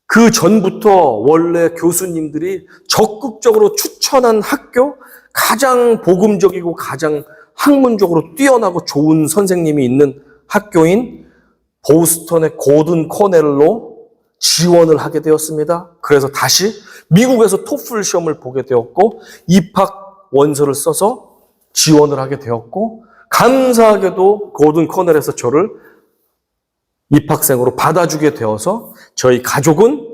그 전부터 원래 교수님들이 적극적으로 추천한 학교, 가장 복음적이고 가장 학문적으로 뛰어나고 좋은 선생님이 있는 학교인 보스턴의 고든 코넬로 지원을 하게 되었습니다. 그래서 다시 미국에서 토플 시험을 보게 되었고 입학 원서를 써서 지원을 하게 되었고 감사하게도 고든 코넬에서 저를 입학생으로 받아주게 되어서 저희 가족은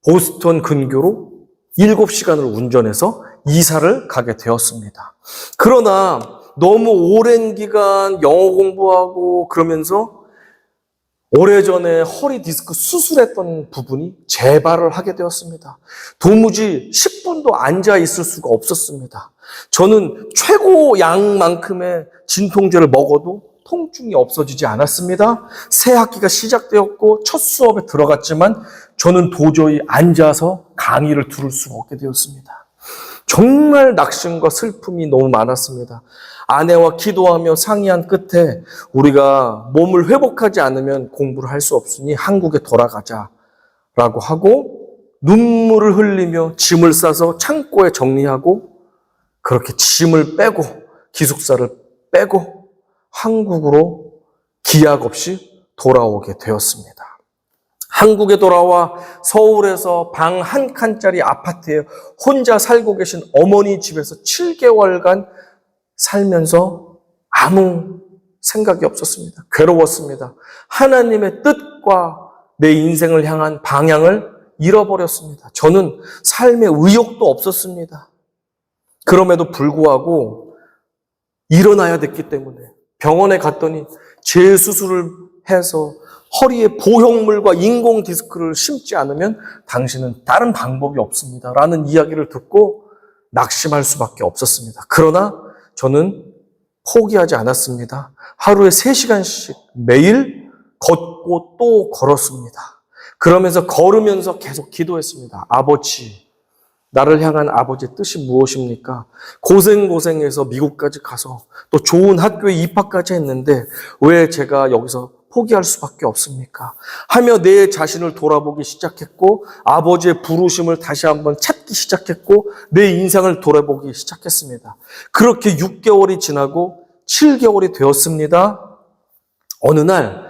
보스턴 근교로 7시간을 운전해서 이사를 가게 되었습니다. 그러나 너무 오랜 기간 영어 공부하고 그러면서 오래전에 허리 디스크 수술했던 부분이 재발을 하게 되었습니다. 도무지 10분도 앉아 있을 수가 없었습니다. 저는 최고 양만큼의 진통제를 먹어도 통증이 없어지지 않았습니다. 새 학기가 시작되었고 첫 수업에 들어갔지만 저는 도저히 앉아서 강의를 들을 수가 없게 되었습니다. 정말 낙심과 슬픔이 너무 많았습니다. 아내와 기도하며 상의한 끝에 우리가 몸을 회복하지 않으면 공부를 할 수 없으니 한국에 돌아가자라고 하고 눈물을 흘리며 짐을 싸서 창고에 정리하고 그렇게 짐을 빼고 기숙사를 빼고 한국으로 기약 없이 돌아오게 되었습니다. 한국에 돌아와 서울에서 방 한 칸짜리 아파트에 혼자 살고 계신 어머니 집에서 7개월간 살면서 아무 생각이 없었습니다. 괴로웠습니다. 하나님의 뜻과 내 인생을 향한 방향을 잃어버렸습니다. 저는 삶의 의욕도 없었습니다. 그럼에도 불구하고 일어나야 됐기 때문에 병원에 갔더니 재수술을 해서 허리에 보형물과 인공 디스크를 심지 않으면 당신은 다른 방법이 없습니다. 라는 이야기를 듣고 낙심할 수밖에 없었습니다. 그러나 저는 포기하지 않았습니다. 하루에 3시간씩 매일 걷고 또 걸었습니다. 그러면서 걸으면서 계속 기도했습니다. 아버지, 나를 향한 아버지의 뜻이 무엇입니까? 고생해서 미국까지 가서 또 좋은 학교에 입학까지 했는데 왜 제가 여기서 포기할 수밖에 없습니까? 하며 내 자신을 돌아보기 시작했고 아버지의 부르심을 다시 한번 찾기 시작했고 내 인생을 돌아보기 시작했습니다. 그렇게 6개월이 지나고 7개월이 되었습니다. 어느 날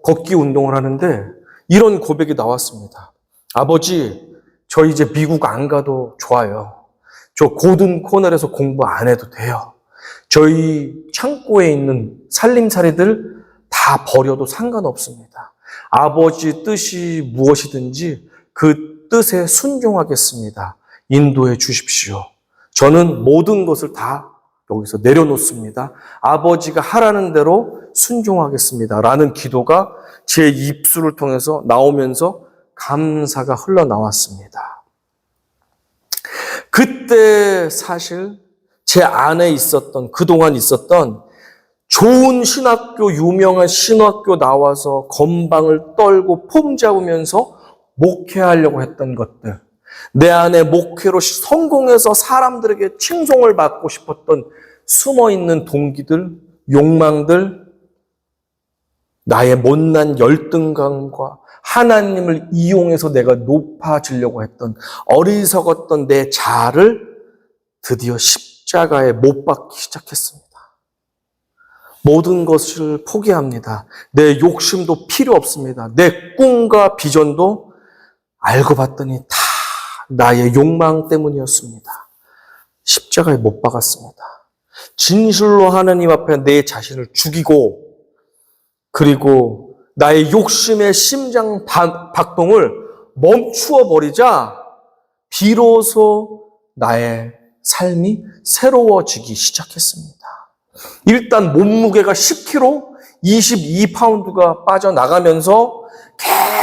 걷기 운동을 하는데 이런 고백이 나왔습니다. 아버지, 저 이제 미국 안 가도 좋아요. 저 고든 코넬에서 공부 안 해도 돼요. 저희 창고에 있는 살림살이들 다 버려도 상관없습니다. 아버지 뜻이 무엇이든지 그 뜻에 순종하겠습니다. 인도해 주십시오. 저는 모든 것을 다 여기서 내려놓습니다. 아버지가 하라는 대로 순종하겠습니다. 라는 기도가 제 입술을 통해서 나오면서 감사가 흘러나왔습니다. 그때 사실 제 안에 있었던, 그동안 있었던 좋은 신학교, 유명한 신학교 나와서 건방을 떨고 폼 잡으면서 목회하려고 했던 것들, 내 안에 목회로 성공해서 사람들에게 칭송을 받고 싶었던 숨어있는 동기들, 욕망들, 나의 못난 열등감과 하나님을 이용해서 내가 높아지려고 했던 어리석었던 내 자아를 드디어 십자가에 못 박기 시작했습니다. 모든 것을 포기합니다. 내 욕심도 필요 없습니다. 내 꿈과 비전도 알고 봤더니 다 나의 욕망 때문이었습니다. 십자가에 못 박았습니다. 진실로 하나님 앞에 내 자신을 죽이고 그리고 나의 욕심의 심장 박동을 멈추어 버리자 비로소 나의 삶이 새로워지기 시작했습니다. 일단 몸무게가 10kg, 22파운드가 빠져나가면서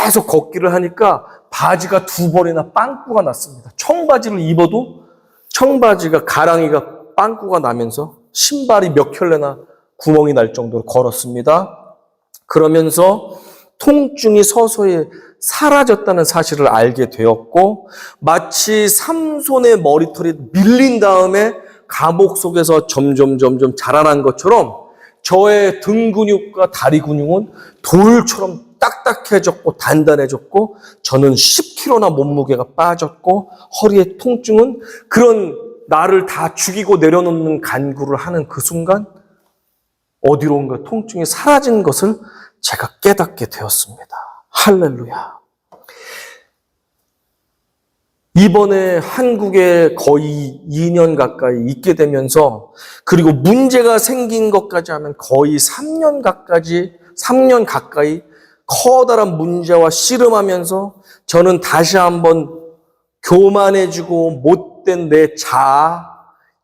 계속 걷기를 하니까 바지가 2벌이나 빵꾸가 났습니다. 청바지를 입어도 청바지가 가랑이가 빵꾸가 나면서 신발이 몇 켤레나 구멍이 날 정도로 걸었습니다. 그러면서 통증이 서서히 사라졌다는 사실을 알게 되었고 마치 삼손의 머리털이 밀린 다음에 감옥 속에서 점점 자라난 것처럼 저의 등 근육과 다리 근육은 돌처럼 딱딱해졌고 단단해졌고 저는 10kg나 몸무게가 빠졌고 허리의 통증은 그런 나를 다 죽이고 내려놓는 간구를 하는 그 순간 어디론가 통증이 사라진 것을 제가 깨닫게 되었습니다. 할렐루야. 이번에 한국에 거의 2년 가까이 있게 되면서 그리고 문제가 생긴 것까지 하면 거의 3년 가까이 커다란 문제와 씨름하면서 저는 다시 한번 교만해지고 못된 내 자아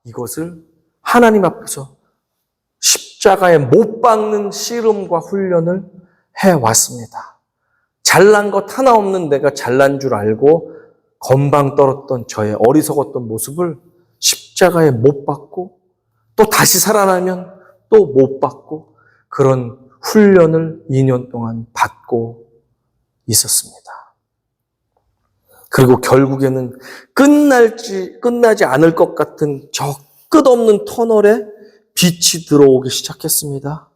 이것을 하나님 앞에서 십자가에 못 박는 씨름과 훈련을 해왔습니다. 잘난 것 하나 없는 내가 잘난 줄 알고 건방 떨었던 저의 어리석었던 모습을 십자가에 못 박고 또 다시 살아나면 또 못 박고 그런 훈련을 2년 동안 받고 있었습니다. 그리고 결국에는 끝나지 않을 것 같은 저 끝없는 터널에 빛이 들어오기 시작했습니다.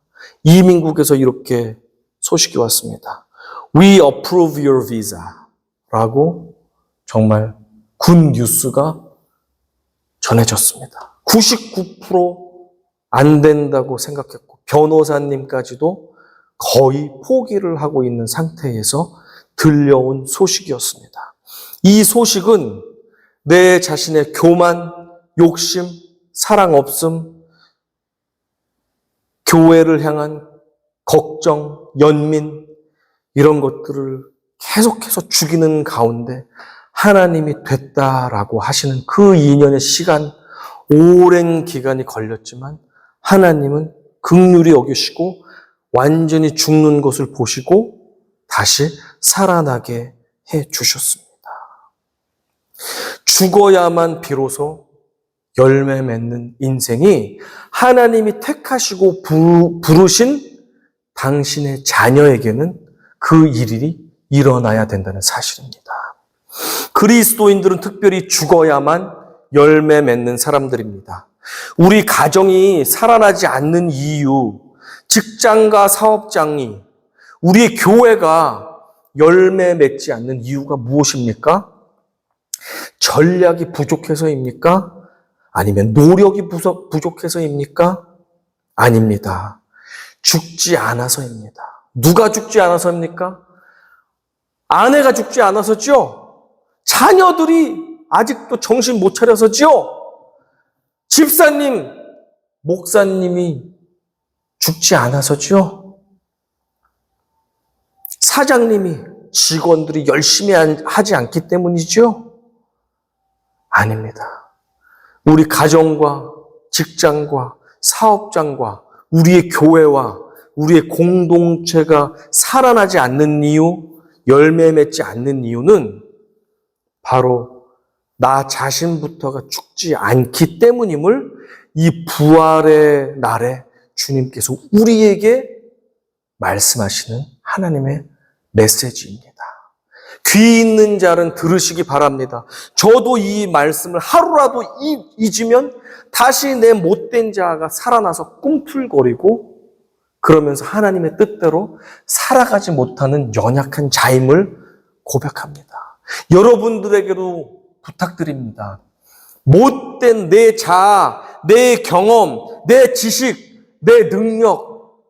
이민국에서 이렇게 소식이 왔습니다. We approve your visa. 라고 정말 군 뉴스가 전해졌습니다. 99%안 된다고 생각했고 변호사님까지도 거의 포기를 하고 있는 상태에서 들려온 소식이었습니다. 이 소식은 내 자신의 교만, 욕심, 사랑 없음, 교회를 향한 걱정, 연민 이런 것들을 계속해서 죽이는 가운데 하나님이 됐다라고 하시는 그 2년의 시간, 오랜 기간이 걸렸지만 하나님은 긍휼히 여기시고 완전히 죽는 것을 보시고 다시 살아나게 해 주셨습니다. 죽어야만 비로소 열매 맺는 인생이 하나님이 택하시고 부르신 당신의 자녀에게는 그 일이 일어나야 된다는 사실입니다. 그리스도인들은 특별히 죽어야만 열매 맺는 사람들입니다. 우리 가정이 살아나지 않는 이유, 직장과 사업장이, 우리의 교회가 열매 맺지 않는 이유가 무엇입니까? 전략이 부족해서입니까? 아니면 노력이 부족해서입니까? 아닙니다. 죽지 않아서입니다. 누가 죽지 않아서입니까? 아내가 죽지 않아서죠? 자녀들이 아직도 정신 못 차려서죠? 집사님, 목사님이 죽지 않아서죠? 사장님이, 직원들이 열심히 하지 않기 때문이죠? 아닙니다. 우리 가정과 직장과 사업장과 우리의 교회와 우리의 공동체가 살아나지 않는 이유, 열매 맺지 않는 이유는 바로 나 자신부터가 죽지 않기 때문임을 이 부활의 날에 주님께서 우리에게 말씀하시는 하나님의 메시지입니다. 귀 있는 자는 들으시기 바랍니다. 저도 이 말씀을 하루라도 잊으면 다시 내 못된 자가 살아나서 꿈틀거리고 그러면서 하나님의 뜻대로 살아가지 못하는 연약한 자임을 고백합니다. 여러분들에게도 부탁드립니다. 못된 내 자아, 내 경험, 내 지식, 내 능력,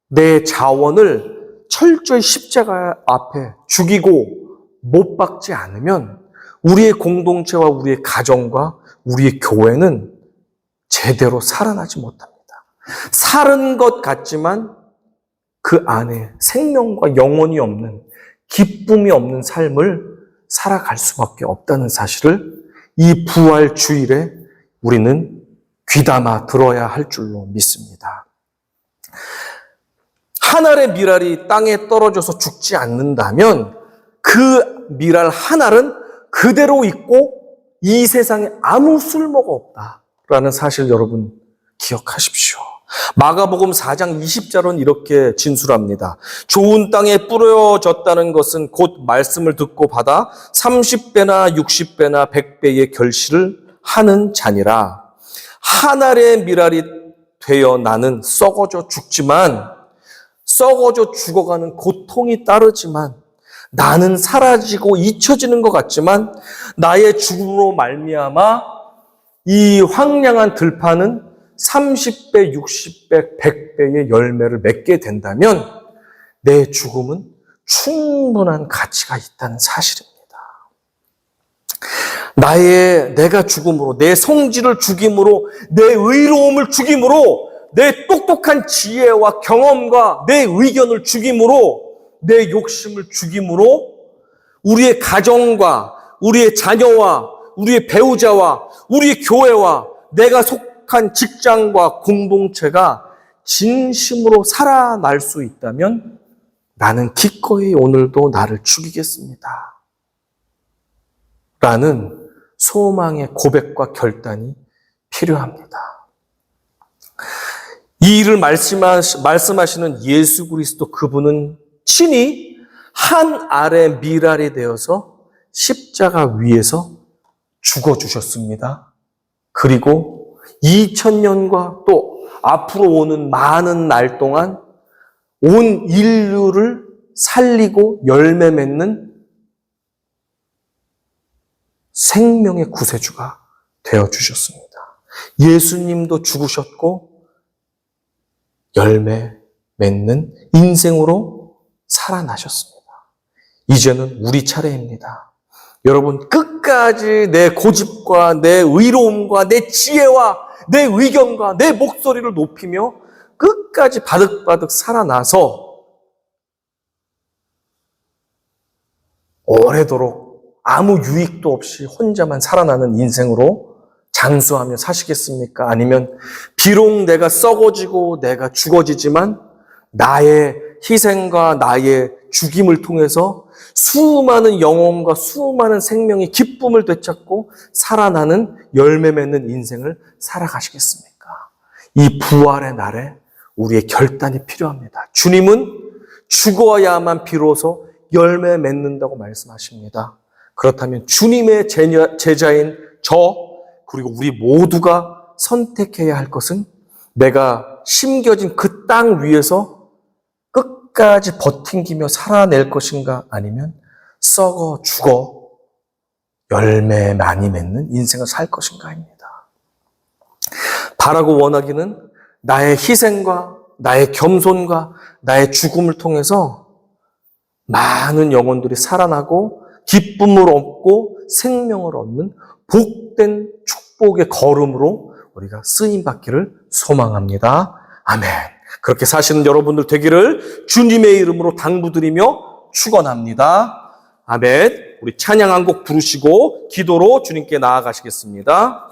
내 자원을 철저히 십자가 앞에 죽이고 못 박지 않으면 우리의 공동체와 우리의 가정과 우리의 교회는 제대로 살아나지 못합니다. 살은 것 같지만 그 안에 생명과 영혼이 없는, 기쁨이 없는 삶을 살아갈 수밖에 없다는 사실을 이 부활 주일에 우리는 귀담아 들어야 할 줄로 믿습니다. 한 알의 밀알이 땅에 떨어져서 죽지 않는다면 그 밀알 한 알은 그대로 있고 이 세상에 아무 쓸모가 없다라는 사실 여러분 기억하십시오. 마가복음 4장 20절은 이렇게 진술합니다. 좋은 땅에 뿌려졌다는 것은 곧 말씀을 듣고 받아 30배나 60배나 100배의 결실을 하는 자니라. 한 알의 밀알이 되어 나는 썩어져 죽지만 썩어져 죽어가는 고통이 따르지만 나는 사라지고 잊혀지는 것 같지만 나의 죽음으로 말미암아 이 황량한 들판은 30배, 60배, 100배의 열매를 맺게 된다면 내 죽음은 충분한 가치가 있다는 사실입니다. 내가 죽음으로, 내 성질을 죽임으로, 내 의로움을 죽임으로, 내 똑똑한 지혜와 경험과 내 의견을 죽임으로, 내 욕심을 죽임으로 우리의 가정과 우리의 자녀와 우리의 배우자와 우리의 교회와 내가 속한 직장과 공동체가 진심으로 살아날 수 있다면 나는 기꺼이 오늘도 나를 죽이겠습니다. 라는 소망의 고백과 결단이 필요합니다. 이 일을 말씀하시는 예수 그리스도 그분은 친히 한 알의 밀알이 되어서 십자가 위에서 죽어주셨습니다. 그리고 2000년과 또 앞으로 오는 많은 날 동안 온 인류를 살리고 열매 맺는 생명의 구세주가 되어주셨습니다. 예수님도 죽으셨고 열매 맺는 인생으로 살아나셨습니다. 이제는 우리 차례입니다. 여러분, 끝까지 내 고집과 내 의로움과 내 지혜와 내 의견과 내 목소리를 높이며 끝까지 바득바득 살아나서 오래도록 아무 유익도 없이 혼자만 살아나는 인생으로 장수하며 사시겠습니까? 아니면 비록 내가 썩어지고 내가 죽어지지만 나의 희생과 나의 죽임을 통해서 수많은 영혼과 수많은 생명이 기쁨을 되찾고 살아나는 열매 맺는 인생을 살아가시겠습니까? 이 부활의 날에 우리의 결단이 필요합니다. 주님은 죽어야만 비로소 열매 맺는다고 말씀하십니다. 그렇다면 주님의 제자인 저 그리고 우리 모두가 선택해야 할 것은 내가 심겨진 그 땅 위에서 끝까지 버팅기며 살아낼 것인가 아니면 썩어 죽어 열매 많이 맺는 인생을 살 것인가입니다. 바라고 원하기는 나의 희생과 나의 겸손과 나의 죽음을 통해서 많은 영혼들이 살아나고 기쁨을 얻고 생명을 얻는 복된 축복의 걸음으로 우리가 쓰임받기를 소망합니다. 아멘. 그렇게 사시는 여러분들 되기를 주님의 이름으로 당부드리며 축원합니다. 아멘. 우리 찬양 한 곡 부르시고 기도로 주님께 나아가시겠습니다.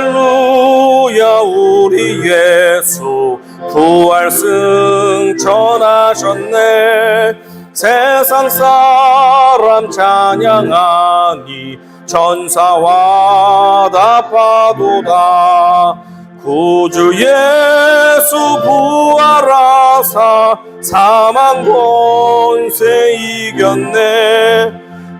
할렐루야 우리 예수 부활 승천하셨네. 세상 사람 찬양하니 천사와 답하도다. 구주 예수 부활하사 사망 권세 이겼네.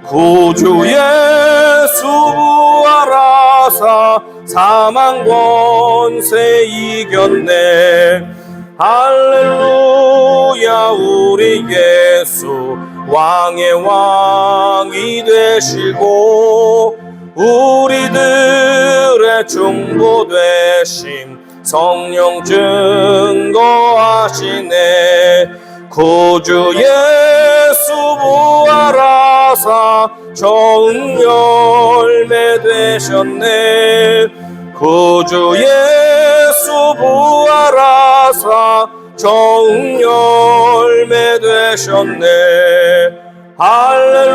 구주 예수 부활하사 사망 권세 이겼네. 할렐루야 우리 예수 왕의 왕이 되시고 우리들의 중보 되심 성령 증거하시네. 구주 예수 부활하사 좋은 열매 되셨네. 구주 예수 부활하사 좋은 열매 되셨네.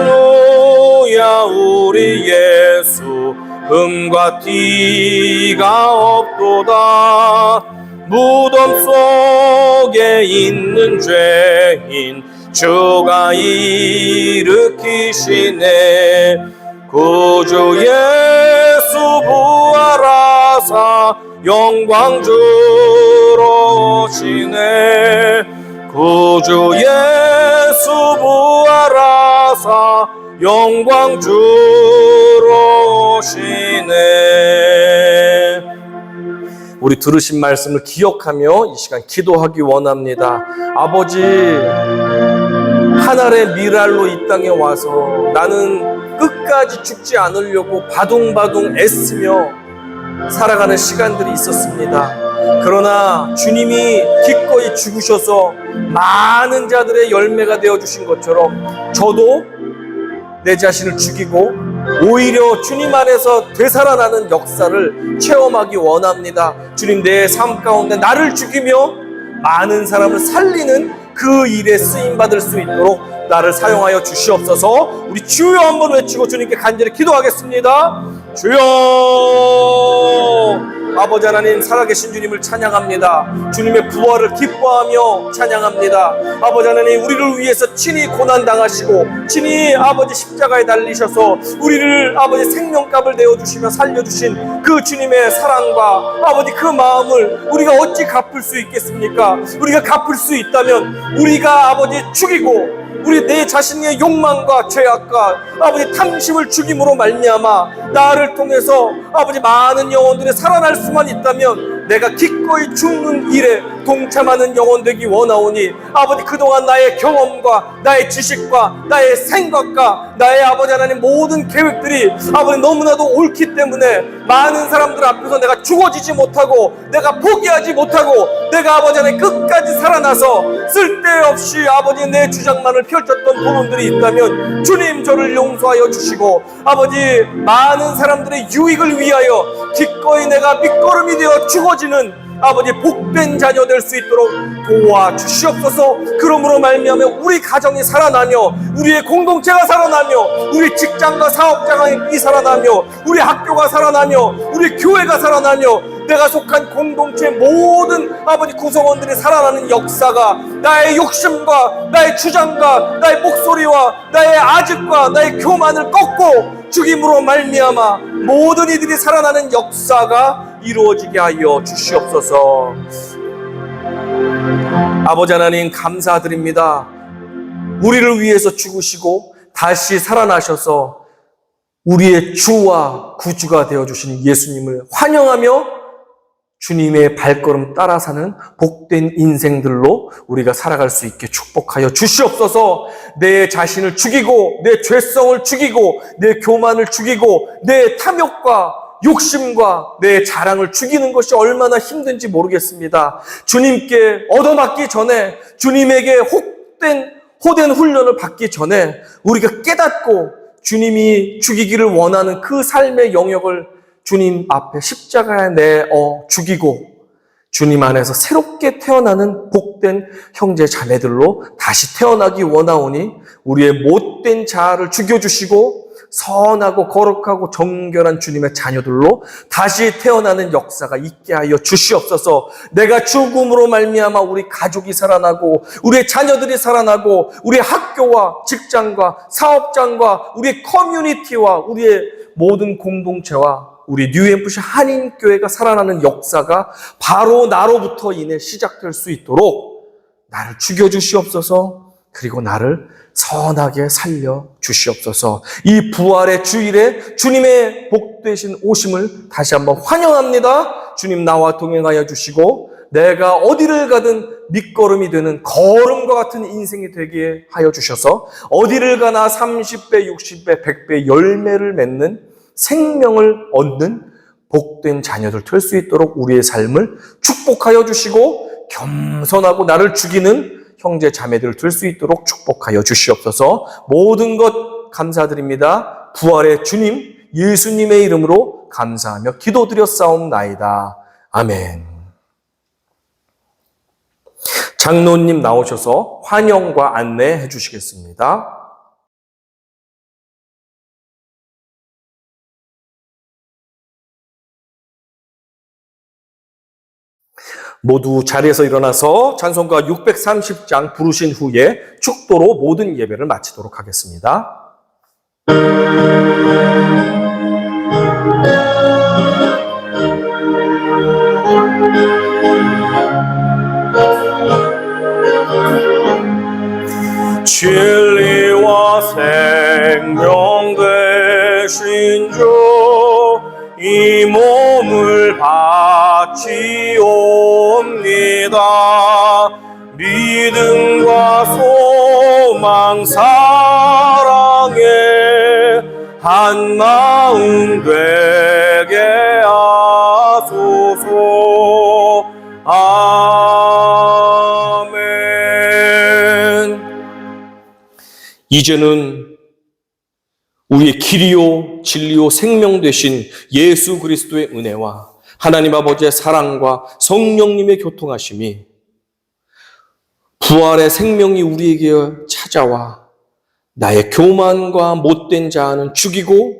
할렐루야 우리 예수 흠과 티가 없도다. 무덤 속에 있는 죄인 주가 일으키시네. 구주 예수 부활하사 영광 주러 오시네. 구주 예수 부활하사 영광 주러 오시네. 우리 들으신 말씀을 기억하며 이 시간 기도하기 원합니다. 아버지, 하늘의 미랄로 이 땅에 와서 나는 끝까지 죽지 않으려고 바둥바둥 애쓰며 살아가는 시간들이 있었습니다. 그러나 주님이 기꺼이 죽으셔서 많은 자들의 열매가 되어주신 것처럼 저도 내 자신을 죽이고 오히려 주님 안에서 되살아나는 역사를 체험하기 원합니다. 주님, 내 삶 가운데 나를 죽이며 많은 사람을 살리는 그 일에 쓰임받을 수 있도록 나를 사용하여 주시옵소서. 우리 주여 한번 외치고 주님께 간절히 기도하겠습니다. 주여! 아버지 하나님, 살아계신 주님을 찬양합니다. 주님의 부활을 기뻐하며 찬양합니다. 아버지 하나님, 우리를 위해서 친히 고난당하시고 친히 아버지 십자가에 달리셔서 우리를 아버지 생명값을 내어주시며 살려주신 그 주님의 사랑과 아버지 그 마음을 우리가 어찌 갚을 수 있겠습니까? 우리가 갚을 수 있다면 우리가 아버지 죽이고 우리 내 자신의 욕망과 죄악과 아버지 탐심을 죽임으로 말미암아 나를 통해서 아버지 많은 영혼들이 살아날 수만 있다면 내가 기꺼이 죽는 일에 동참하는 영혼 되기 원하오니 아버지, 그동안 나의 경험과 나의 지식과 나의 생각과 나의 아버지 하나님 모든 계획들이 아버지 너무나도 옳기 때문에 많은 사람들 앞에서 내가 죽어지지 못하고 내가 포기하지 못하고 내가 아버지 하나님 끝까지 살아나서 쓸데없이 아버지 내 주장만을 펼쳤던 부분들이 있다면 주님 저를 용서하여 주시고 아버지 많은 사람들의 유익을 위하여 기꺼이 내가 밑거름이 되어 죽어지는 아버지 복된 자녀 될 수 있도록 도와주시옵소서. 그러므로 말미암아 우리 가정이 살아나며 우리의 공동체가 살아나며 우리 직장과 사업장이 살아나며 우리 학교가 살아나며 우리 교회가 살아나며 내가 속한 공동체 모든 아버지 구성원들이 살아나는 역사가 나의 욕심과 나의 주장과 나의 목소리와 나의 아집과 나의 교만을 꺾고 죽임으로 말미암아 모든 이들이 살아나는 역사가 이루어지게 하여 주시옵소서. 아버지 하나님 감사드립니다. 우리를 위해서 죽으시고 다시 살아나셔서 우리의 주와 구주가 되어주신 예수님을 환영하며 주님의 발걸음 따라 사는 복된 인생들로 우리가 살아갈 수 있게 축복하여 주시옵소서. 내 자신을 죽이고 내 죄성을 죽이고 내 교만을 죽이고 내 탐욕과 욕심과 내 자랑을 죽이는 것이 얼마나 힘든지 모르겠습니다. 주님께 얻어맞기 전에 주님에게 호된 훈련을 받기 전에 우리가 깨닫고 주님이 죽이기를 원하는 그 삶의 영역을 주님 앞에 십자가에 내어 죽이고 주님 안에서 새롭게 태어나는 복된 형제 자매들로 다시 태어나기 원하오니 우리의 못된 자아를 죽여주시고 선하고 거룩하고 정결한 주님의 자녀들로 다시 태어나는 역사가 있게 하여 주시옵소서. 내가 죽음으로 말미암아 우리 가족이 살아나고 우리의 자녀들이 살아나고 우리의 학교와 직장과 사업장과 우리의 커뮤니티와 우리의 모든 공동체와 우리 뉴엠프시 한인교회가 살아나는 역사가 바로 나로부터 인해 시작될 수 있도록 나를 죽여주시옵소서. 그리고 나를 선하게 살려 주시옵소서. 이 부활의 주일에 주님의 복되신 오심을 다시 한번 환영합니다. 주님 나와 동행하여 주시고 내가 어디를 가든 밑거름이 되는 걸음과 같은 인생이 되게 하여 주셔서 어디를 가나 30배, 60배, 100배 열매를 맺는 생명을 얻는 복된 자녀들 될 수 있도록 우리의 삶을 축복하여 주시고 겸손하고 나를 죽이는 형제 자매들을 될 수 있도록 축복하여 주시옵소서. 모든 것 감사드립니다. 부활의 주님 예수님의 이름으로 감사하며 기도드렸사옵나이다. 아멘. 장로님 나오셔서 환영과 안내해 주시겠습니다. 모두 자리에서 일어나서 찬송가 630장 부르신 후에 축도로 모든 예배를 마치도록 하겠습니다. 진리와 생명 되신 주 이 몸을 바치옵니다. 믿음과 소망 사랑에 한 마음 되게 하소서. 아멘. 이제는 우리의 길이요 진리요 생명 되신 예수 그리스도의 은혜와 하나님 아버지의 사랑과 성령님의 교통하심이 부활의 생명이 우리에게 찾아와 나의 교만과 못된 자아는 죽이고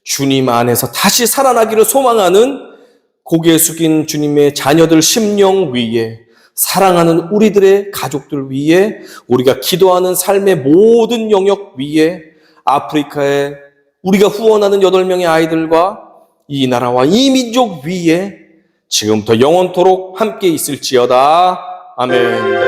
주님 안에서 다시 살아나기를 소망하는 고개 숙인 주님의 자녀들 심령 위에 사랑하는 우리들의 가족들 위에 우리가 기도하는 삶의 모든 영역 위에 아프리카에 우리가 후원하는 8명의 아이들과 이 나라와 이 민족 위에 지금부터 영원토록 함께 있을지어다. 아멘.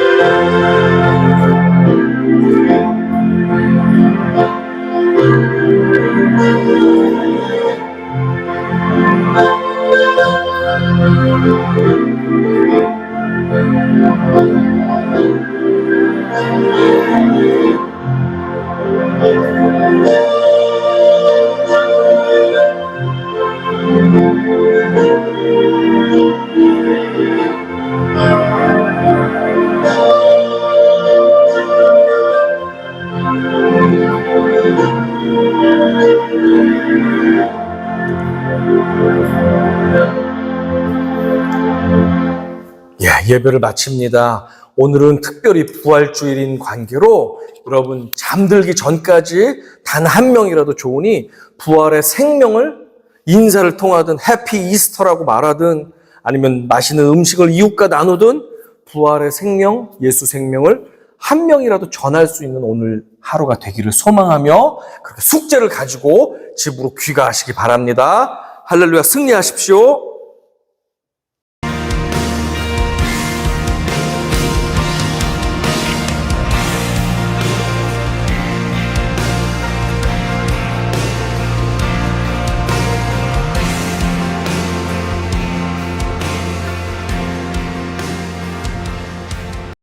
예배를 마칩니다. 오늘은 특별히 부활주일인 관계로 여러분 잠들기 전까지 단 한 명이라도 좋으니 부활의 생명을 인사를 통하든 해피 이스터라고 말하든 아니면 맛있는 음식을 이웃과 나누든 부활의 생명, 예수 생명을 한 명이라도 전할 수 있는 오늘 하루가 되기를 소망하며 그렇게 숙제를 가지고 집으로 귀가하시기 바랍니다. 할렐루야, 승리하십시오.